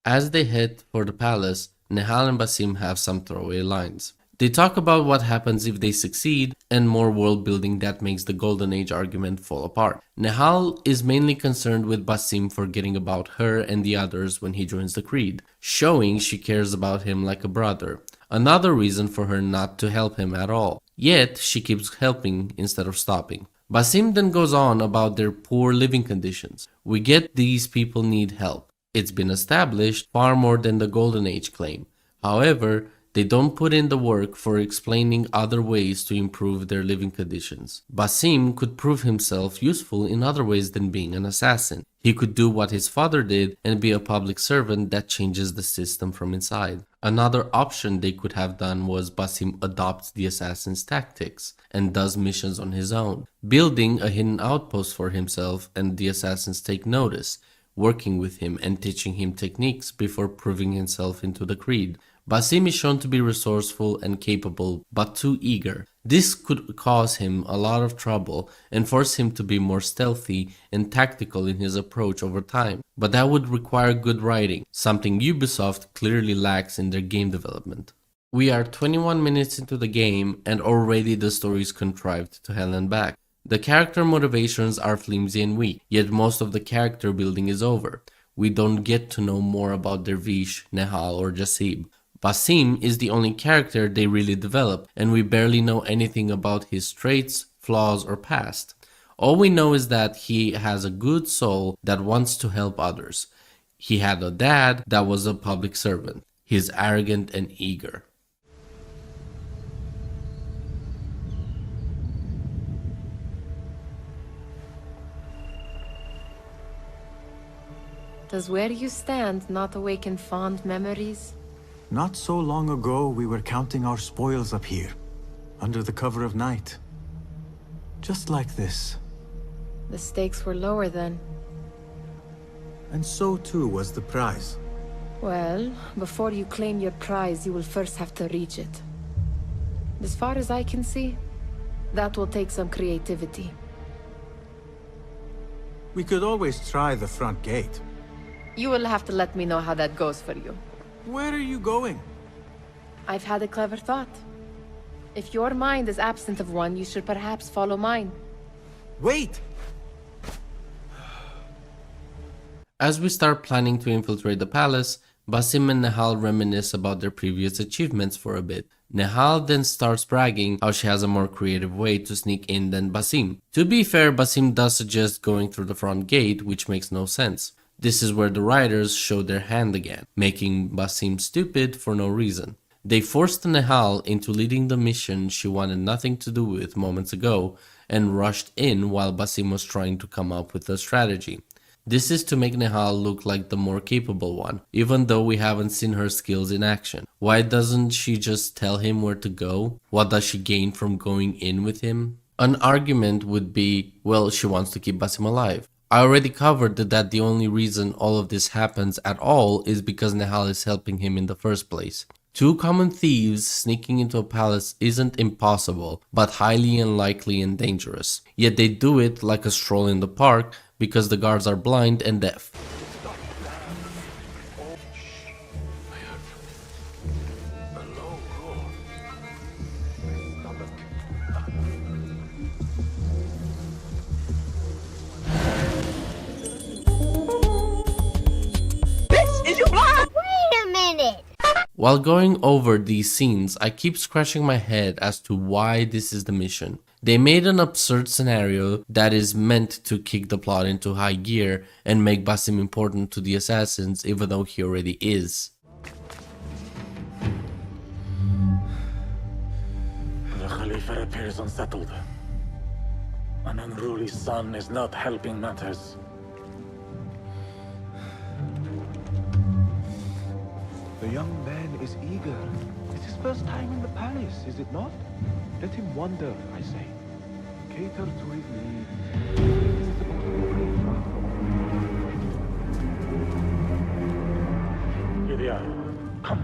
As they head for the palace, Nehal and Basim have some throwaway lines. They talk about what happens if they succeed and more world building that makes the Golden Age argument fall apart. Nehal is mainly concerned with Basim forgetting about her and the others when he joins the Creed, showing she cares about him like a brother. Another reason for her not to help him at all. Yet she keeps helping instead of stopping. Basim then goes on about their poor living conditions. We get these people need help. It's been established far more than the Golden Age claim. However, they don't put in the work for explaining other ways to improve their living conditions. Basim could prove himself useful in other ways than being an assassin. He could do what his father did and be a public servant that changes the system from inside. Another option they could have done was Basim adopts the assassin's tactics and does missions on his own, building a hidden outpost for himself, and the assassins take notice, working with him and teaching him techniques before proving himself into the Creed. Basim is shown to be resourceful and capable, but too eager. This could cause him a lot of trouble and force him to be more stealthy and tactical in his approach over time. But that would require good writing, something Ubisoft clearly lacks in their game development. We are 21 minutes into the game and already the story is contrived to hell and back. The character motivations are flimsy and weak, yet most of the character building is over. We don't get to know more about Dervish, Nehal, or Jasib. Basim is the only character they really develop, and we barely know anything about his traits, flaws, or past. All we know is that he has a good soul that wants to help others. He had a dad that was a public servant. He is arrogant and eager. Does where you stand not awaken fond memories? Not so long ago, we were counting our spoils up here, under the cover of night. Just like this. The stakes were lower then. And so too was the prize. Well, before you claim your prize, you will first have to reach it. As far as I can see, that will take some creativity. We could always try the front gate. You will have to let me know how that goes for you. Where are you going? I've had a clever thought. If your mind is absent of one, you should perhaps follow mine. Wait! As we start planning to infiltrate the palace, Basim and Nehal reminisce about their previous achievements for a bit. Nehal then starts bragging how she has a more creative way to sneak in than Basim. To be fair, Basim does suggest going through the front gate, which makes no sense. This is where the writers show their hand again, making Basim stupid for no reason. They forced Nehal into leading the mission she wanted nothing to do with moments ago, and rushed in while Basim was trying to come up with a strategy. This is to make Nehal look like the more capable one, even though we haven't seen her skills in action. Why doesn't she just tell him where to go? What does she gain from going in with him? An argument would be, well, she wants to keep Basim alive. I already covered that the only reason all of this happens at all is because Nehal is helping him in the first place. Two common thieves sneaking into a palace isn't impossible, but highly unlikely and dangerous. Yet they do it like a stroll in the park because the guards are blind and deaf. While going over these scenes, I keep scratching my head as to why this is the mission. They made an absurd scenario that is meant to kick the plot into high gear and make Basim important to the assassins even though he already is. The Khalifa appears unsettled. An unruly son is not helping matters. The young man is eager. It's his first time in the palace, is it not? Let him wander, I say. Cater to his needs. This is about to be great for Here they are. Come.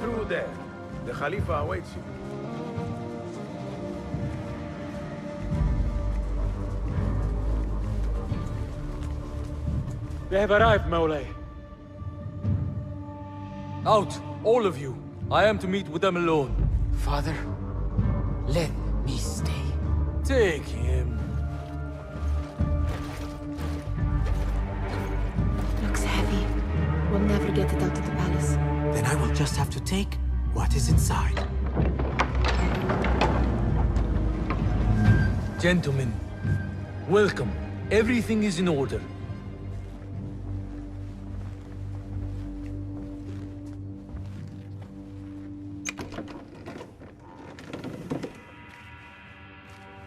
Through there. The Khalifa awaits you. They have arrived, Mawlay. Out, all of you. I am to meet with them alone. Father, let me stay. Take him. Looks heavy. We'll never get it out of the palace. Then I will just have to take what is inside. Gentlemen, welcome. Everything is in order.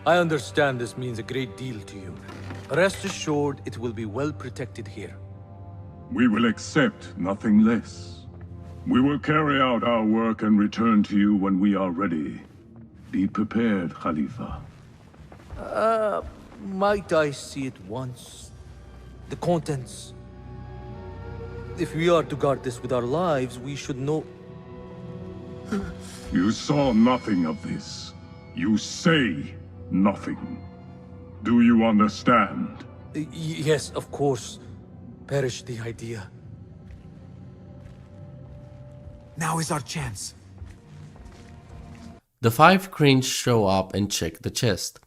I understand this means a great deal to you. Rest assured, it will be well protected here. We will accept nothing less. We will carry out our work and return to you when we are ready. Be prepared, Khalifa. Might I see it once? The contents. If we are to guard this with our lives, we should know... You saw nothing of this. You say nothing. Do you understand? Yes, of course. Perish the idea. Now is our chance. The 5 cringe show up and check the chest.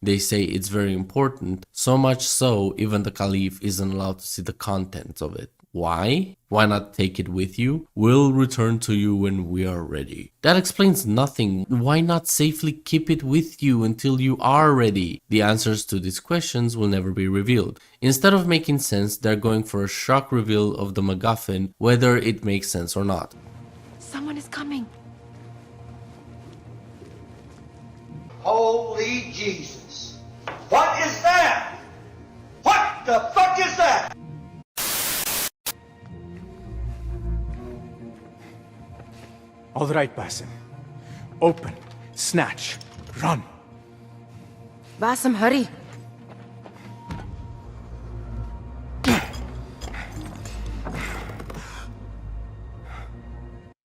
They say it's very important, so much so even the Caliph isn't allowed to see the contents of it. Why? Why not take it with you? We'll return to you when we are ready. That explains nothing. Why not safely keep it with you until you are ready? The answers to these questions will never be revealed. Instead of making sense, they're going for a shock reveal of the MacGuffin, whether it makes sense or not. Someone is coming. Holy Jesus. What is that? What the fuck is that? All right, Basim. Open, snatch, run. Basim, hurry.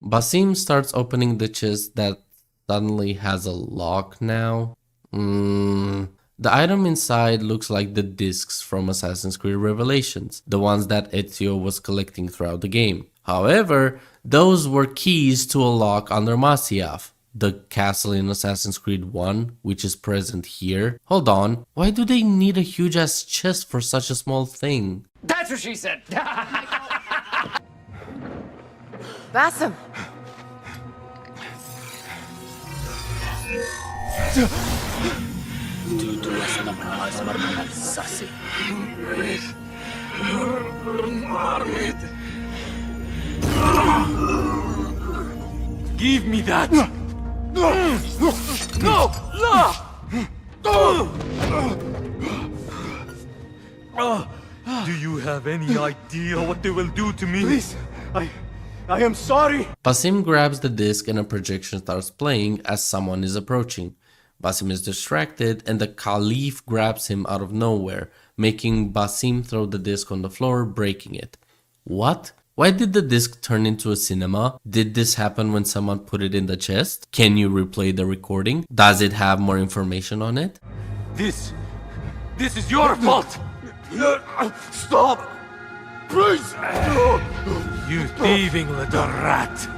Basim starts opening the chest that suddenly has a lock now. The item inside looks like the discs from Assassin's Creed Revelations, the ones that Ezio was collecting throughout the game. However, those were keys to a lock under Masyaf, the castle in Assassin's Creed 1, which is present here. Hold on, why do they need a huge ass chest for such a small thing? That's what she said! Basim! Give me that! No! Do you have any idea what they will do to me? Please, I am sorry. Basim grabs the disc and a projection starts playing as someone is approaching. Basim is distracted and the Caliph grabs him out of nowhere, making Basim throw the disc on the floor, breaking it. What? Why did the disc turn into a cinema? Did this happen when someone put it in the chest? Can you replay the recording? Does it have more information on it? This is your fault! Stop! Please! You thieving little rat!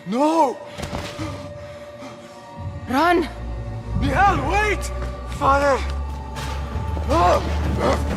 No! Run! Nihal, wait! Father!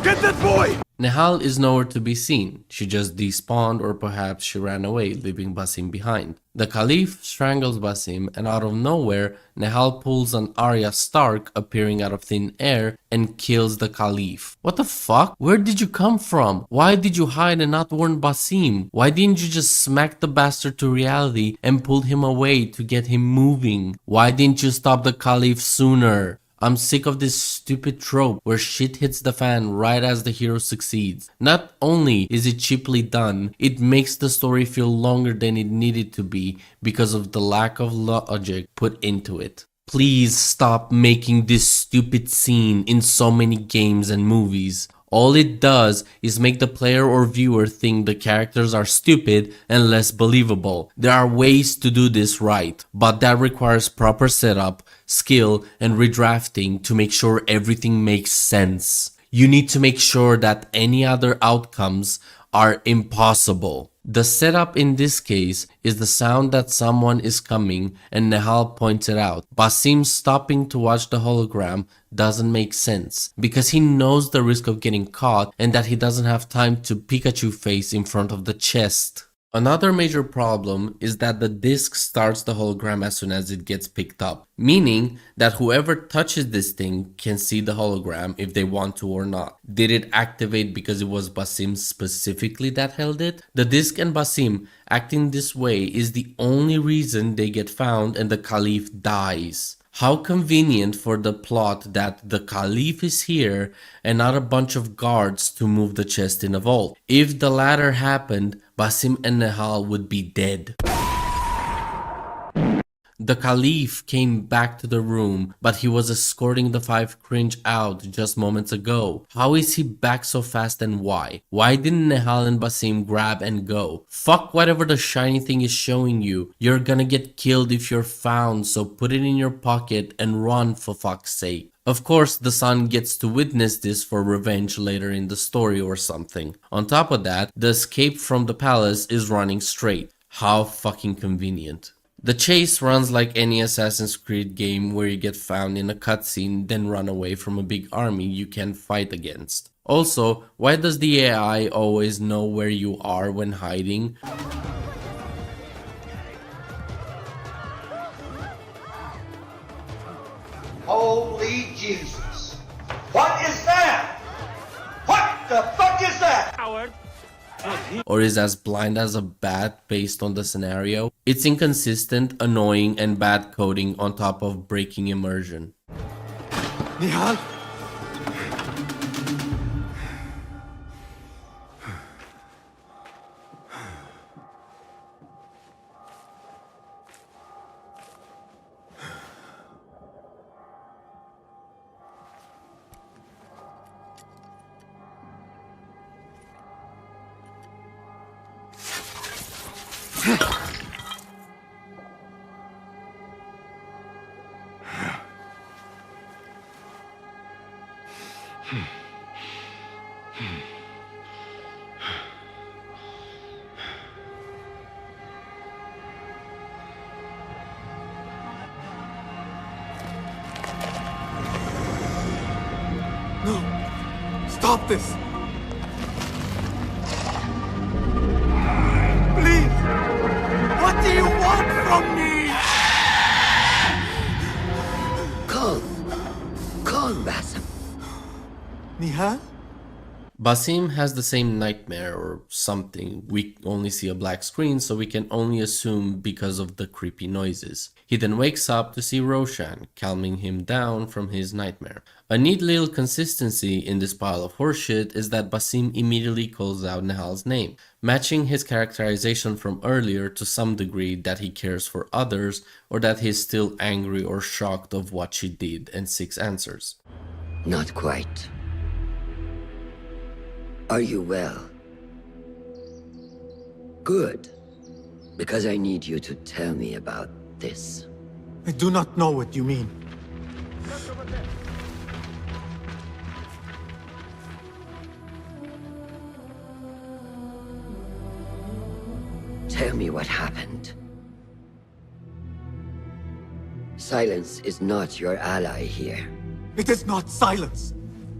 Get that boy! Nihal is nowhere to be seen. She just despawned or perhaps she ran away, leaving Basim behind. The Caliph strangles Basim and out of nowhere, Nihal pulls an Arya Stark appearing out of thin air and kills the Caliph. What the fuck? Where did you come from? Why did you hide and not warn Basim? Why didn't you just smack the bastard to reality and pull him away to get him moving? Why didn't you stop the Caliph sooner? I'm sick of this stupid trope where shit hits the fan right as the hero succeeds. Not only is it cheaply done, it makes the story feel longer than it needed to be because of the lack of logic put into it. Please stop making this stupid scene in so many games and movies. All it does is make the player or viewer think the characters are stupid and less believable. There are ways to do this right, but that requires proper setup, skill, and redrafting to make sure everything makes sense. You need to make sure that any other outcomes are impossible. The setup in this case is the sound that someone is coming and Nihal points it out. Basim stopping to watch the hologram doesn't make sense because he knows the risk of getting caught and that he doesn't have time to Pikachu face in front of the chest. Another major problem is that the disc starts the hologram as soon as it gets picked up, meaning that whoever touches this thing can see the hologram if they want to or not. Did it activate because it was Basim specifically that held it? The disc and Basim acting this way is the only reason they get found and the Caliph dies. How convenient for the plot that the Caliph is here and not a bunch of guards to move the chest in a vault. If the latter happened, Basim and Nihal would be dead. The Caliph came back to the room, but he was escorting the 5 cringe out just moments ago. How is he back so fast and why? Why didn't Nihal and Basim grab and go? Fuck whatever the shiny thing is showing you. You're gonna get killed if you're found, so put it in your pocket and run for fuck's sake. Of course, the son gets to witness this for revenge later in the story or something. On top of that, the escape from the palace is running straight. How fucking convenient. The chase runs like any Assassin's Creed game where you get found in a cutscene then run away from a big army you can fight against. Also, why does the AI always know where you are when hiding? Holy Jesus. What is that? What the fuck is that? Howard. Or is as blind as a bat based on the scenario? It's inconsistent, annoying, and bad coding on top of breaking immersion. Nihal? No! Stop this! Please! What do you want from me? Calm, Basim. Nihal? Basim has the same nightmare or something. We only see a black screen, so we can only assume because of the creepy noises. He then wakes up to see Roshan, calming him down from his nightmare. A neat little consistency in this pile of horseshit is that Basim immediately calls out Nihal's name, matching his characterization from earlier to some degree that he cares for others or that he's still angry or shocked of what she did and seeks answers. Not quite. Are you well? Good. Because I need you to tell me about this. I do not know what you mean. Tell me what happened. Silence is not your ally here. It is not silence.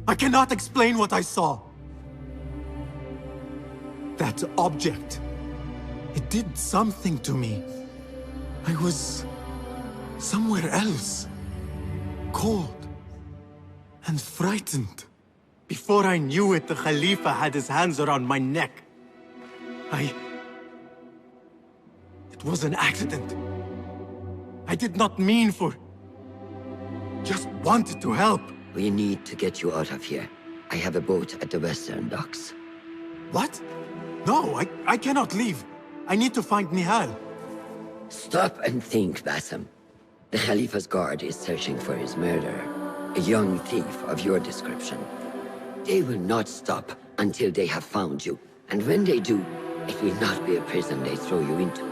I cannot explain what I saw. That object. It did something to me. I was somewhere else. Cold and frightened. Before I knew it, the Khalifa had his hands around my neck. It was an accident. I did not mean for... Just wanted to help. We need to get you out of here. I have a boat at the western docks. What? No, I cannot leave. I need to find Nihal. Stop and think, Basim. The Khalifa's guard is searching for his murderer, a young thief of your description. They will not stop until they have found you. And when they do, it will not be a prison they throw you into.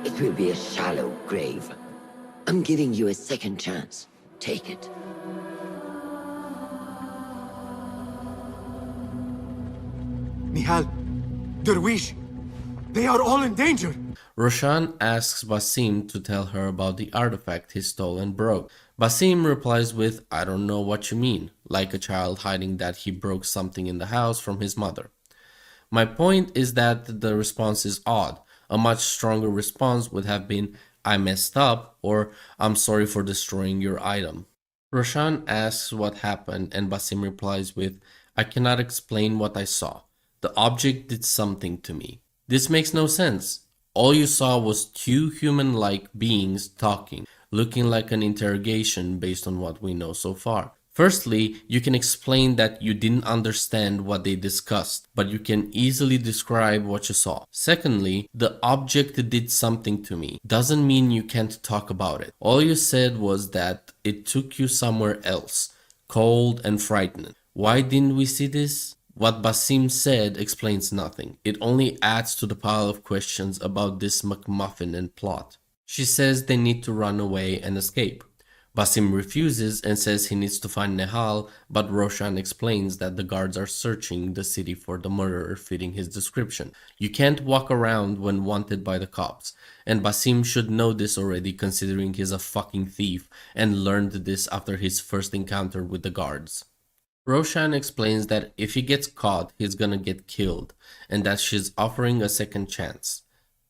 It will be a shallow grave. I'm giving you a second chance. Take it. Nihal, Derwish, they are all in danger. Roshan asks Basim to tell her about the artifact he stole and broke. Basim replies with, "I don't know what you mean," like a child hiding that he broke something in the house from his mother. My point is that the response is odd. A much stronger response would have been, "I messed up," or "I'm sorry for destroying your item." Roshan asks what happened and Basim replies with, "I cannot explain what I saw. The object did something to me." This makes no sense. All you saw was two human-like beings talking, looking like an interrogation based on what we know so far. Firstly, you can explain that you didn't understand what they discussed, but you can easily describe what you saw. Secondly, the object did something to me doesn't mean you can't talk about it. All you said was that it took you somewhere else, cold and frightened. Why didn't we see this? What Basim said explains nothing. It only adds to the pile of questions about this McMuffin and plot. She says they need to run away and escape. Basim refuses and says he needs to find Nihal, but Roshan explains that the guards are searching the city for the murderer fitting his description. You can't walk around when wanted by the cops, and Basim should know this already considering he's a fucking thief and learned this after his first encounter with the guards. Roshan explains that if he gets caught, he's gonna get killed, and that she's offering a second chance.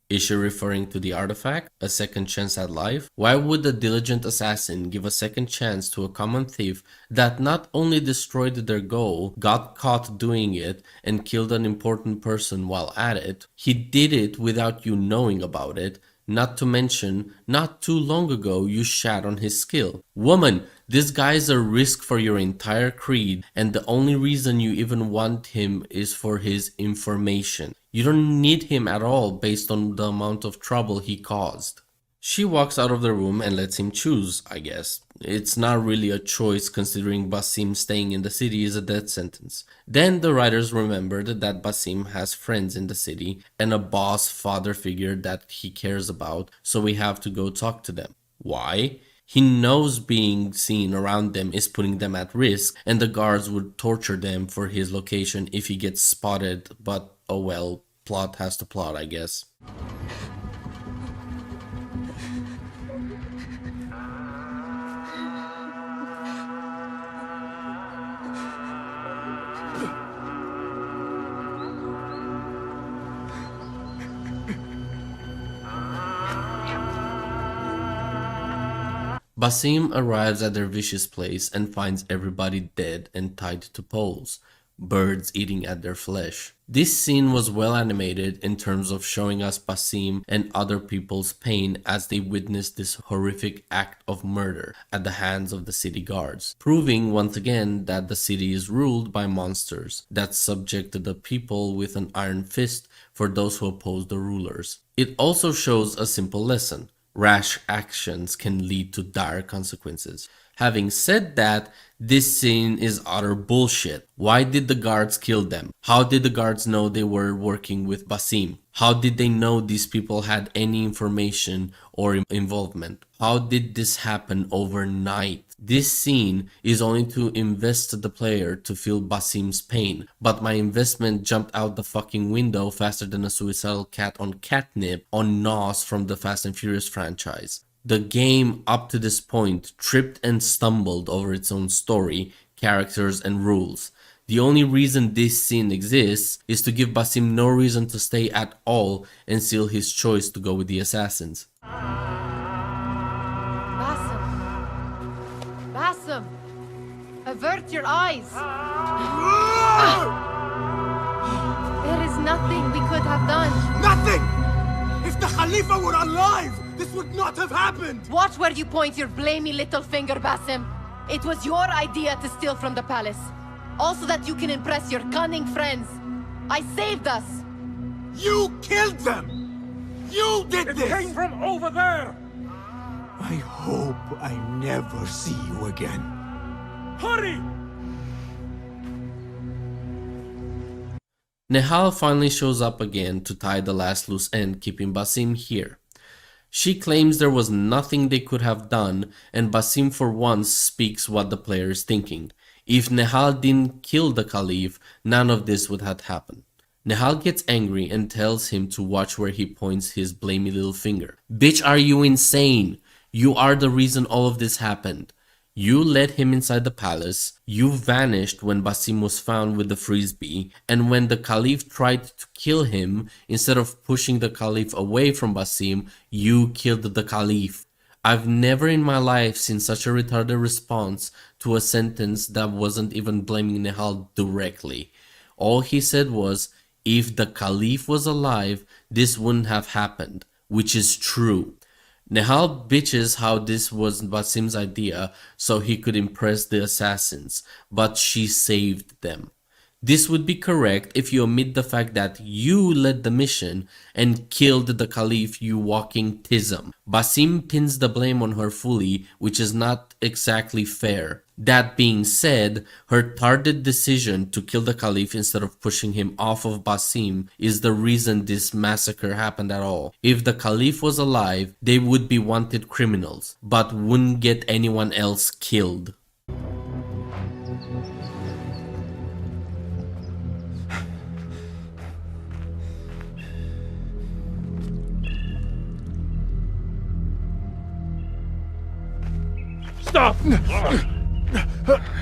Is she referring to the artifact? A second chance at life? Why would a diligent assassin give a second chance to a common thief that not only destroyed their goal, got caught doing it, and killed an important person while at it? He did it without you knowing about it. Not to mention, not too long ago you shat on his skill. Woman, this guy's a risk for your entire creed, and the only reason you even want him is for his information. You don't need him at all based on the amount of trouble he caused. She walks out of the room and lets him choose, I guess. It's not really a choice considering Basim staying in the city is a death sentence. Then the writers remembered that Basim has friends in the city and a boss father figure that he cares about, so we have to go talk to them. Why? He knows being seen around them is putting them at risk, and the guards would torture them for his location if he gets spotted, but oh well, plot has to plot, I guess. Basim arrives at their vicious place and finds everybody dead and tied to poles, birds eating at their flesh. This scene was well animated in terms of showing us Basim and other people's pain as they witnessed this horrific act of murder at the hands of the city guards, proving once again that the city is ruled by monsters that subject the people with an iron fist for those who oppose the rulers. It also shows a simple lesson: rash actions can lead to dire consequences. Having said that, this scene is utter bullshit. Why did the guards kill them? How did the guards know they were working with Basim? How did they know these people had any information or involvement? How did this happen overnight? This scene is only to invest the player to feel Basim's pain, but my investment jumped out the fucking window faster than a suicidal cat on catnip on Nos from the Fast and Furious franchise. The game up to this point tripped and stumbled over its own story, characters and rules. The only reason this scene exists is to give Basim no reason to stay at all and seal his choice to go with the assassins. Basim! Avert your eyes! There is nothing we could have done. Nothing! If the Khalifa were alive, this would not have happened! Watch where you point your blamey little finger, Basim. It was your idea to steal from the palace. Also that you can impress your cunning friends. I saved us! You killed them! You did this! It came from over there! I hope I never see you again. Hurry! Nehal finally shows up again to tie the last loose end, keeping Basim here. She claims there was nothing they could have done, and Basim for once speaks what the player is thinking. If Nehal didn't kill the Caliph, none of this would have happened. Nehal gets angry and tells him to watch where he points his blamey little finger. Bitch, are you insane? You are the reason all of this happened. You led him inside the palace, you vanished when Basim was found with the frisbee, and when the Caliph tried to kill him, instead of pushing the Caliph away from Basim, you killed the Caliph. I've never in my life seen such a retarded response to a sentence that wasn't even blaming Nehal directly. All he said was, if the Caliph was alive, this wouldn't have happened, which is true. Nehal bitches how this was Basim's idea so he could impress the assassins, but she saved them. This would be correct if you omit the fact that you led the mission and killed the Caliph, you walking tism. Basim pins the blame on her fully, which is not exactly fair. That being said, her tarded decision to kill the Caliph instead of pushing him off of Basim is the reason this massacre happened at all. If the Caliph was alive, they would be wanted criminals, but wouldn't get anyone else killed. Stop!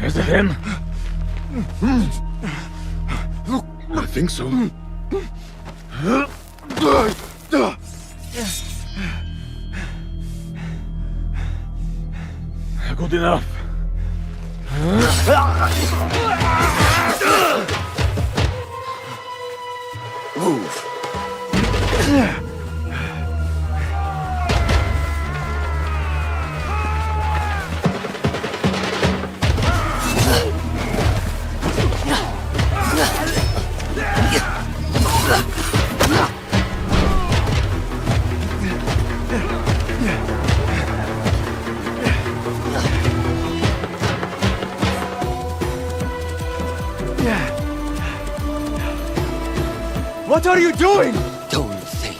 Is it him? I think so. Good enough. Move. What are you doing? Don't think.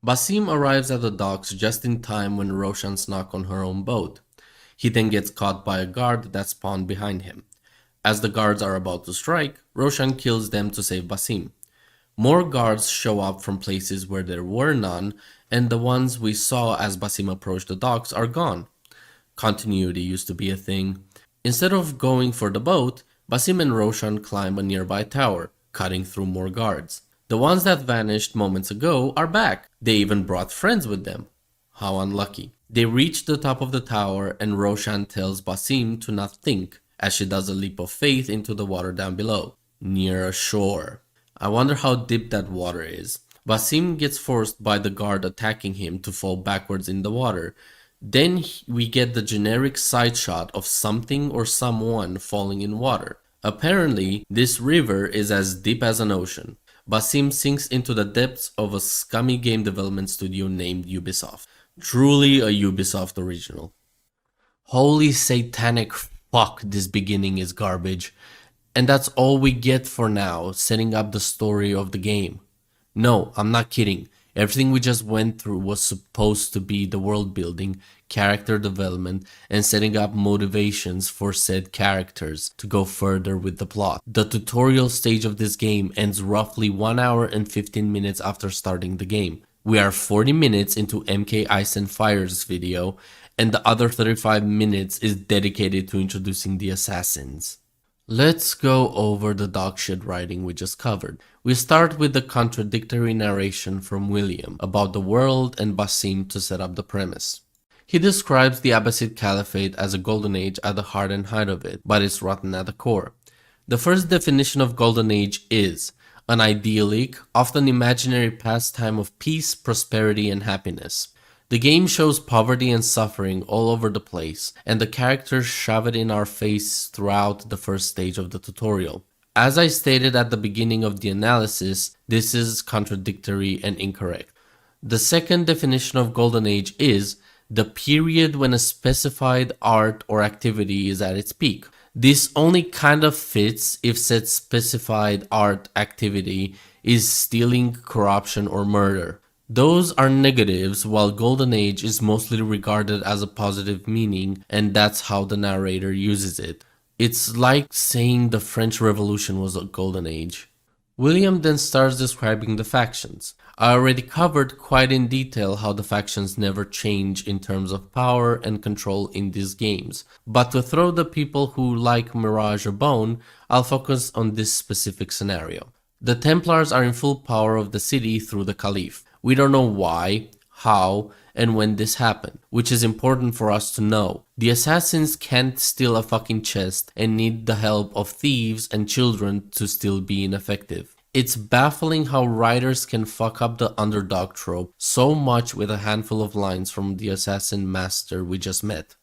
Basim arrives at the docks just in time when Roshan's knock on her own boat. He then gets caught by a guard that spawned behind him. As the guards are about to strike, Roshan kills them to save Basim. More guards show up from places where there were none, and the ones we saw as Basim approached the docks are gone. Continuity used to be a thing. Instead of going for the boat, Basim and Roshan climb a nearby tower, cutting through more guards. The ones that vanished moments ago are back. They even brought friends with them. How unlucky. They reach the top of the tower and Roshan tells Basim to not think, as she does a leap of faith into the water down below, near a shore. I wonder how deep that water is. Basim gets forced by the guard attacking him to fall backwards in the water. Then we get the generic side shot of something or someone falling in water. Apparently, this river is as deep as an ocean. Basim sinks into the depths of a scummy game development studio named Ubisoft. Truly a Ubisoft original. Holy satanic fuck, this beginning is garbage. And that's all we get for now, setting up the story of the game. No, I'm not kidding. Everything we just went through was supposed to be the world building, character development, and setting up motivations for said characters to go further with the plot. The tutorial stage of this game ends roughly 1 hour and 15 minutes after starting the game. We are 40 minutes into MKIceAndFire's video, and the other 35 minutes is dedicated to introducing the assassins. Let's go over the dogshit writing we just covered. We start with the contradictory narration from William about the world and Basim to set up the premise. He describes the Abbasid Caliphate as a golden age at the heart and height of it, but it's rotten at the core. The first definition of golden age is an idyllic, often imaginary pastime of peace, prosperity, and happiness. The game shows poverty and suffering all over the place, and the characters shove it in our face throughout the first stage of the tutorial. As I stated at the beginning of the analysis, this is contradictory and incorrect. The second definition of golden age is the period when a specified art or activity is at its peak. This only kind of fits if said specified art activity is stealing, corruption, or murder. Those are negatives, while golden age is mostly regarded as a positive meaning, and that's how the narrator uses it. It's like saying the French Revolution was a golden age. William then starts describing the factions. I already covered quite in detail how the factions never change in terms of power and control in these games, but to throw the people who like Mirage a bone, I'll focus on this specific scenario. The Templars are in full power of the city through the Caliph. We don't know why, how, and when this happened, which is important for us to know. The assassins can't steal a fucking chest and need the help of thieves and children to still be ineffective. It's baffling how writers can fuck up the underdog trope so much with a handful of lines from the assassin master we just met.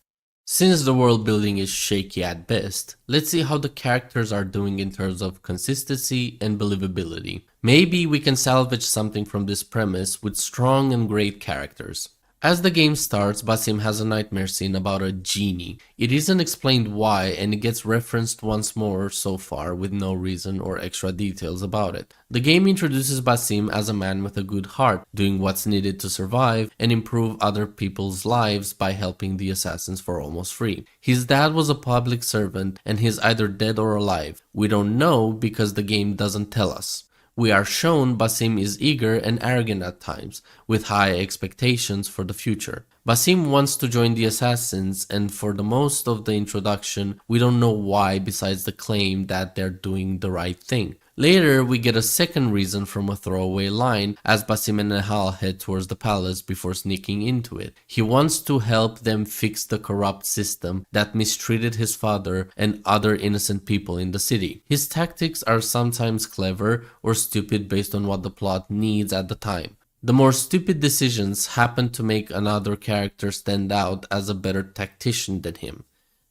Since the world building is shaky at best, let's see how the characters are doing in terms of consistency and believability. Maybe we can salvage something from this premise with strong and great characters. As the game starts, Basim has a nightmare scene about a genie. It isn't explained why, and it gets referenced once more so far with no reason or extra details about it. The game introduces Basim as a man with a good heart, doing what's needed to survive and improve other people's lives by helping the assassins for almost free. His dad was a public servant and he's either dead or alive. We don't know because the game doesn't tell us. We are shown Basim is eager and arrogant at times, with high expectations for the future. Basim wants to join the assassins, and for the most of the introduction, we don't know why besides the claim that they're doing the right thing. Later, we get a second reason from a throwaway line as Basim and Nehal head towards the palace before sneaking into it. He wants to help them fix the corrupt system that mistreated his father and other innocent people in the city. His tactics are sometimes clever or stupid based on what the plot needs at the time. The more stupid decisions happen to make another character stand out as a better tactician than him.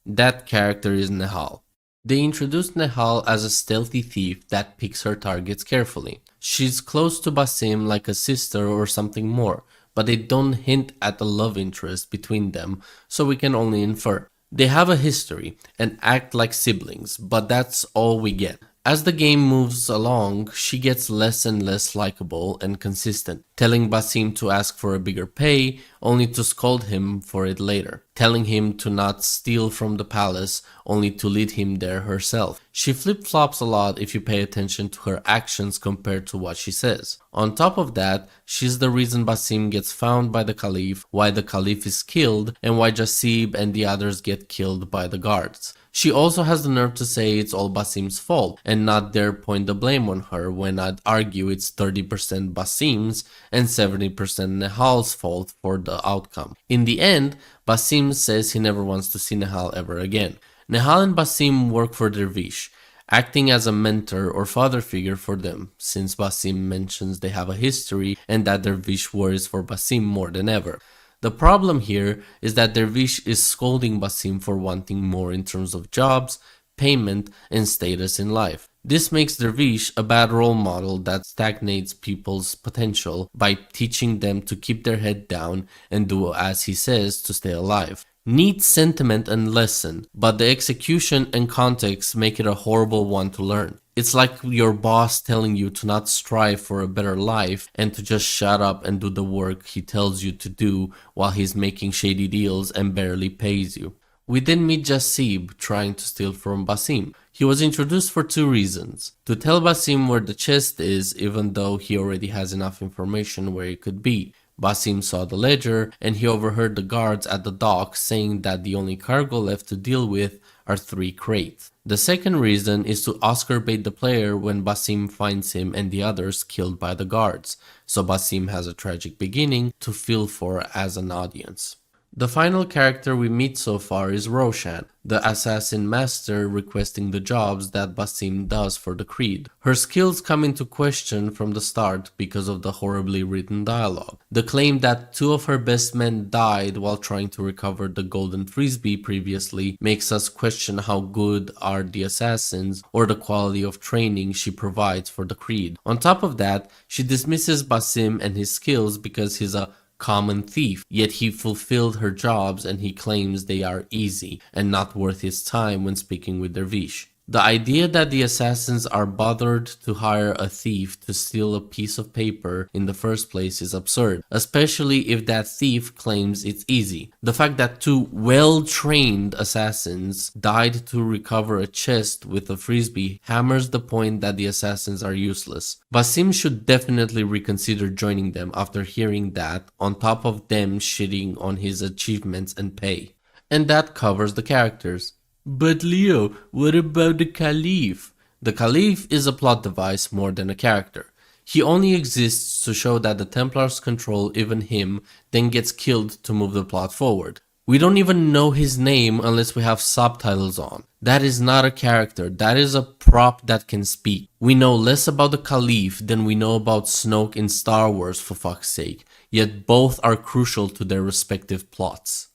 That character is Nehal. They introduced Nehal as a stealthy thief that picks her targets carefully. She's close to Basim like a sister or something more, but they don't hint at a love interest between them, so we can only infer. They have a history and act like siblings, but that's all we get. As the game moves along, she gets less and less likable and consistent, telling Basim to ask for a bigger pay, only to scold him for it later, telling him to not steal from the palace, only to lead him there herself. She flip-flops a lot if you pay attention to her actions compared to what she says. On top of that, she's the reason Basim gets found by the Caliph, why the Caliph is killed, and why Jasib and the others get killed by the guards. She also has the nerve to say it's all Basim's fault and not dare point the blame on her, when I'd argue it's 30% Basim's and 70% Nehal's fault for the outcome. In the end, Basim says he never wants to see Nehal ever again. Nehal and Basim work for Dervish, acting as a mentor or father figure for them, since Basim mentions they have a history and that Dervish worries for Basim more than ever. The problem here is that Dervish is scolding Basim for wanting more in terms of jobs, payment, and status in life. This makes Dervish a bad role model that stagnates people's potential by teaching them to keep their head down and do as he says to stay alive. Neat sentiment and lesson, but the execution and context make it a horrible one to learn. It's like your boss telling you to not strive for a better life and to just shut up and do the work he tells you to do while he's making shady deals and barely pays you. We then meet Jasib trying to steal from Basim. He was introduced for two reasons. To tell Basim where the chest is, even though he already has enough information where it could be. Basim saw the ledger and he overheard the guards at the dock saying that the only cargo left to deal with are 3 crates. The second reason is to Oscar bait the player when Basim finds him and the others killed by the guards, so Basim has a tragic beginning to feel for as an audience. The final character we meet so far is Roshan, the assassin master requesting the jobs that Basim does for the Creed. Her skills come into question from the start because of the horribly written dialogue. The claim that 2 of her best men died while trying to recover the golden frisbee previously makes us question how good are the assassins or the quality of training she provides for the Creed. On top of that, she dismisses Basim and his skills because he's a common thief, yet he fulfilled her jobs and he claims they are easy and not worth his time when speaking with Dervish. The idea that the assassins are bothered to hire a thief to steal a piece of paper in the first place is absurd, especially if that thief claims it's easy. The fact that 2 well-trained assassins died to recover a chest with a frisbee hammers the point that the assassins are useless. Basim should definitely reconsider joining them after hearing that, on top of them shitting on his achievements and pay. And that covers the characters. But Leo, what about the Caliph? The Caliph is a plot device more than a character. He only exists to show that the Templars control even him, then gets killed to move the plot forward. We don't even know his name unless we have subtitles on. That is not a character, that is a prop that can speak. We know less about the Caliph than we know about Snoke in Star Wars, for fuck's sake, yet both are crucial to their respective plots.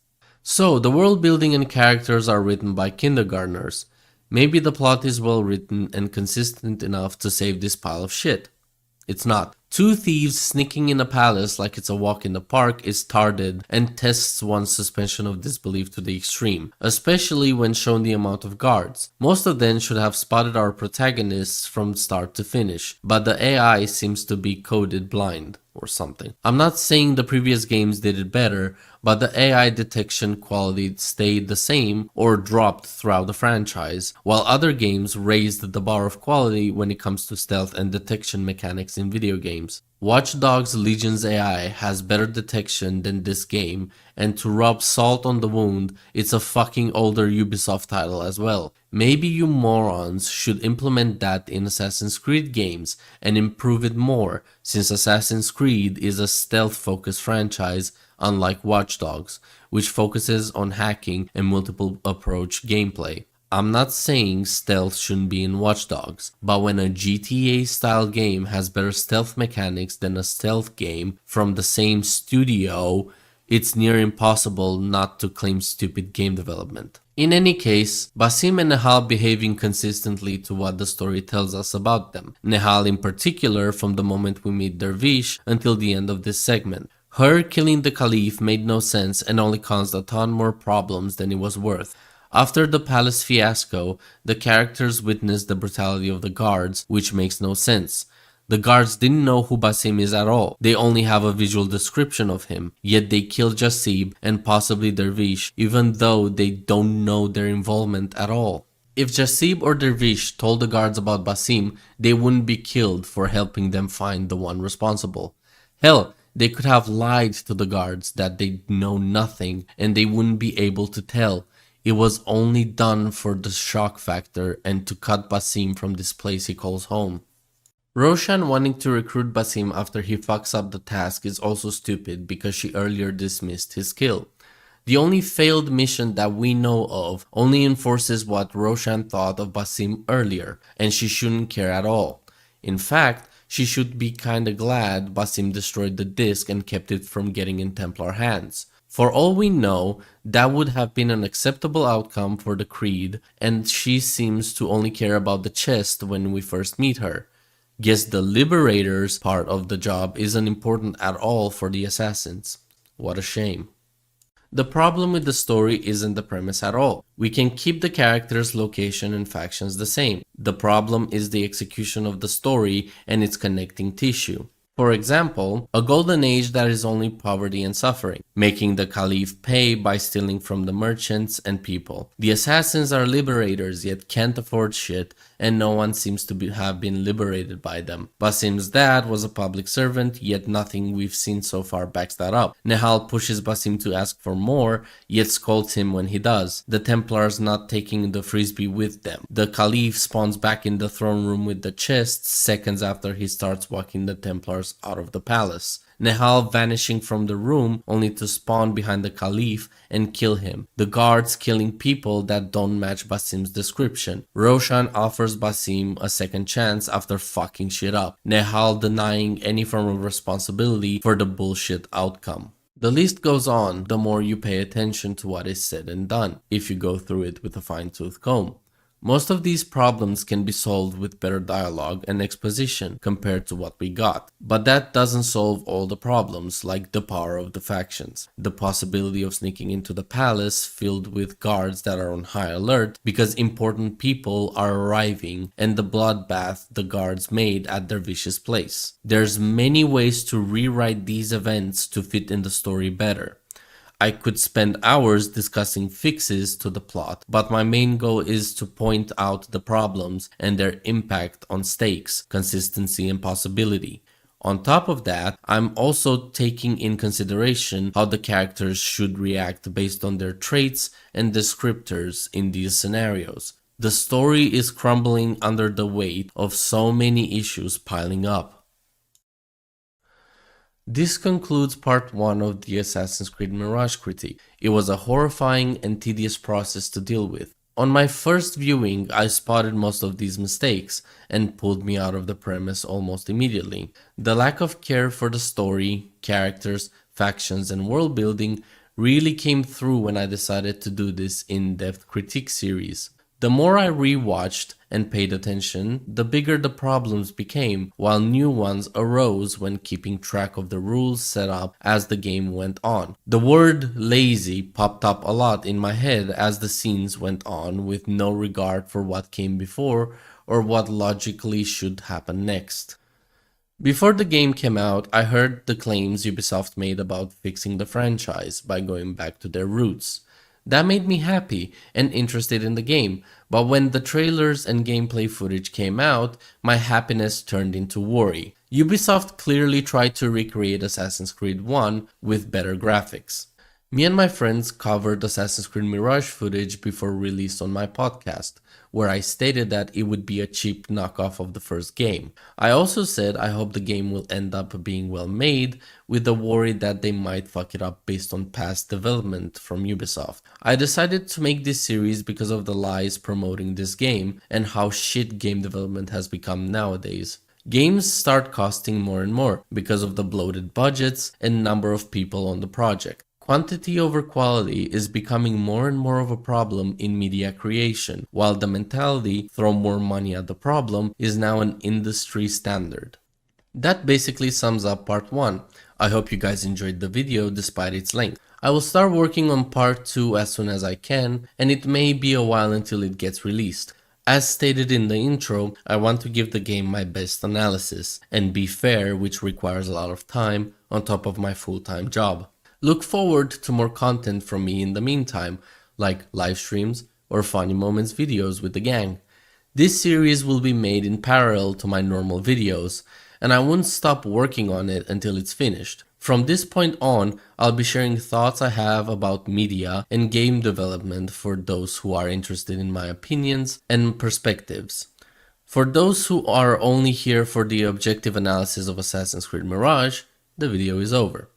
So, the world building and characters are written by kindergartners. Maybe the plot is well written and consistent enough to save this pile of shit. It's not. 2 thieves sneaking in a palace like it's a walk in the park is tarded and tests one's suspension of disbelief to the extreme, especially when shown the amount of guards. Most of them should have spotted our protagonists from start to finish, but the AI seems to be coded blind or something. I'm not saying the previous games did it better, but the AI detection quality stayed the same or dropped throughout the franchise, while other games raised the bar of quality when it comes to stealth and detection mechanics in video games. Watch Dogs Legion's AI has better detection than this game, and to rub salt on the wound, it's a fucking older Ubisoft title as well. Maybe you morons should implement that in Assassin's Creed games and improve it more, since Assassin's Creed is a stealth-focused franchise unlike Watch Dogs, which focuses on hacking and multiple approach gameplay. I'm not saying stealth shouldn't be in Watch Dogs, but when a GTA style game has better stealth mechanics than a stealth game from the same studio, it's near impossible not to claim stupid game development. In any case, Basim and Nehal behaving consistently to what the story tells us about them. Nehal in particular from the moment we meet Dervish until the end of this segment. Her killing the Caliph made no sense and only caused a ton more problems than it was worth. After the palace fiasco, the characters witness the brutality of the guards, which makes no sense. The guards didn't know who Basim is at all. They only have a visual description of him, yet they kill Jasib and possibly Dervish, even though they don't know their involvement at all. If Jasib or Dervish told the guards about Basim, they wouldn't be killed for helping them find the one responsible. Hell, they could have lied to the guards that they know nothing and they wouldn't be able to tell. It was only done for the shock factor and to cut Basim from this place he calls home. Roshan wanting to recruit Basim after he fucks up the task is also stupid because she earlier dismissed his skill. The only failed mission that we know of only enforces what Roshan thought of Basim earlier, and she shouldn't care at all. In fact, she should be kinda glad Basim destroyed the disc and kept it from getting in Templar hands. For all we know, that would have been an acceptable outcome for the Creed, and she seems to only care about the chest when we first meet her. Guess the Liberators part of the job isn't important at all for the assassins. What a shame. The problem with the story isn't the premise at all. We can keep the characters, location, and factions the same. The problem is the execution of the story and its connecting tissue. For example, a golden age that is only poverty and suffering, making the Caliph pay by stealing from the merchants and people. The assassins are liberators yet can't afford shit, and no one seems to have been liberated by them. Basim's dad was a public servant, yet nothing we've seen so far backs that up. Nehal pushes Basim to ask for more, yet scolds him when he does. The Templars not taking the frisbee with them. The Caliph spawns back in the throne room with the chest seconds after he starts walking the Templars out of the palace. Nehal vanishing from the room only to spawn behind the Caliph and kill him. The guards killing people that don't match Basim's description. Roshan offers Basim a second chance after fucking shit up. Nehal denying any form of responsibility for the bullshit outcome. The list goes on the more you pay attention to what is said and done, if you go through it with a fine-tooth comb. Most of these problems can be solved with better dialogue and exposition compared to what we got, but that doesn't solve all the problems like the power of the factions, the possibility of sneaking into the palace filled with guards that are on high alert because important people are arriving, and the bloodbath the guards made at Dervish's place. There's many ways to rewrite these events to fit in the story better. I could spend hours discussing fixes to the plot, but my main goal is to point out the problems and their impact on stakes, consistency, and possibility. On top of that, I'm also taking in consideration how the characters should react based on their traits and descriptors in these scenarios. The story is crumbling under the weight of so many issues piling up. This concludes part 1 of the Assassin's Creed Mirage critique. It was a horrifying and tedious process to deal with. On my first viewing, I spotted most of these mistakes and pulled me out of the premise almost immediately. The lack of care for the story, characters, factions, and world building really came through when I decided to do this in-depth critique series. The more I rewatched and paid attention, the bigger the problems became, while new ones arose when keeping track of the rules set up as the game went on. The word lazy popped up a lot in my head as the scenes went on, with no regard for what came before or what logically should happen next. Before the game came out, I heard the claims Ubisoft made about fixing the franchise by going back to their roots. That made me happy and interested in the game, but when the trailers and gameplay footage came out, my happiness turned into worry. Ubisoft clearly tried to recreate Assassin's Creed 1 with better graphics. Me and my friends covered Assassin's Creed Mirage footage before release on my podcast, where I stated that it would be a cheap knockoff of the first game. I also said I hope the game will end up being well made, with the worry that they might fuck it up based on past development from Ubisoft. I decided to make this series because of the lies promoting this game and how shit game development has become nowadays. Games start costing more and more because of the bloated budgets and number of people on the project. Quantity over quality is becoming more and more of a problem in media creation, while the mentality, throw more money at the problem, is now an industry standard. That basically sums up part 1. I hope you guys enjoyed the video despite its length. I will start working on part 2 as soon as I can, and it may be a while until it gets released. As stated in the intro, I want to give the game my best analysis, and be fair, which requires a lot of time on top of my full-time job. Look forward to more content from me in the meantime, like live streams or funny moments videos with the gang. This series will be made in parallel to my normal videos, and I won't stop working on it until it's finished. From this point on, I'll be sharing thoughts I have about media and game development for those who are interested in my opinions and perspectives. For those who are only here for the objective analysis of Assassin's Creed Mirage, the video is over.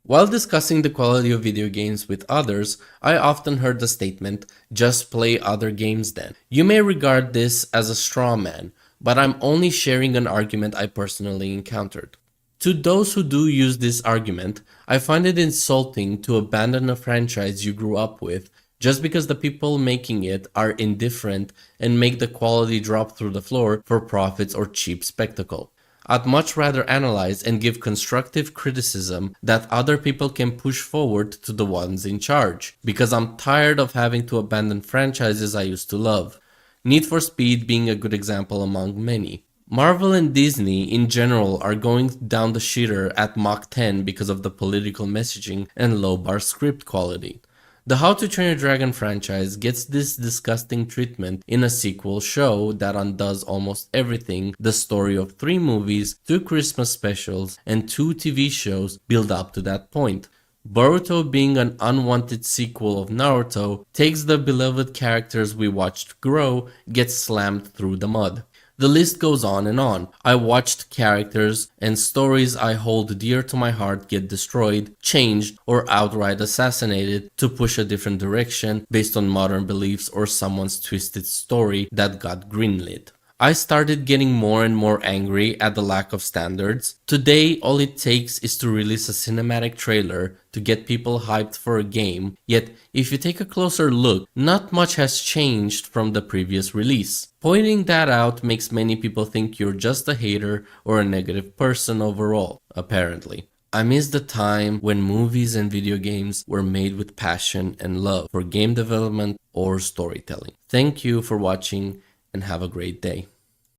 While discussing the quality of video games with others, I often heard the statement, "Just play other games then." You may regard this as a straw man, but I'm only sharing an argument I personally encountered. To those who do use this argument, I find it insulting to abandon a franchise you grew up with just because the people making it are indifferent and make the quality drop through the floor for profits or cheap spectacle. I'd much rather analyze and give constructive criticism that other people can push forward to the ones in charge, because I'm tired of having to abandon franchises I used to love. Need for Speed being a good example among many. Marvel and Disney in general are going down the shitter at Mach 10 because of the political messaging and low bar script quality. The How to Train Your Dragon franchise gets this disgusting treatment in a sequel show that undoes almost everything the story of 3 movies, 2 Christmas specials, and 2 TV shows build up to that point. Boruto, being an unwanted sequel of Naruto, takes the beloved characters we watched grow, gets slammed through the mud. The list goes on and on. I watched characters and stories I hold dear to my heart get destroyed, changed, or outright assassinated to push a different direction based on modern beliefs or someone's twisted story that got greenlit. I started getting more and more angry at the lack of standards. Today, all it takes is to release a cinematic trailer to get people hyped for a game, yet if you take a closer look, not much has changed from the previous release. Pointing that out makes many people think you're just a hater or a negative person overall, apparently. I miss the time when movies and video games were made with passion and love for game development or storytelling. Thank you for watching and have a great day.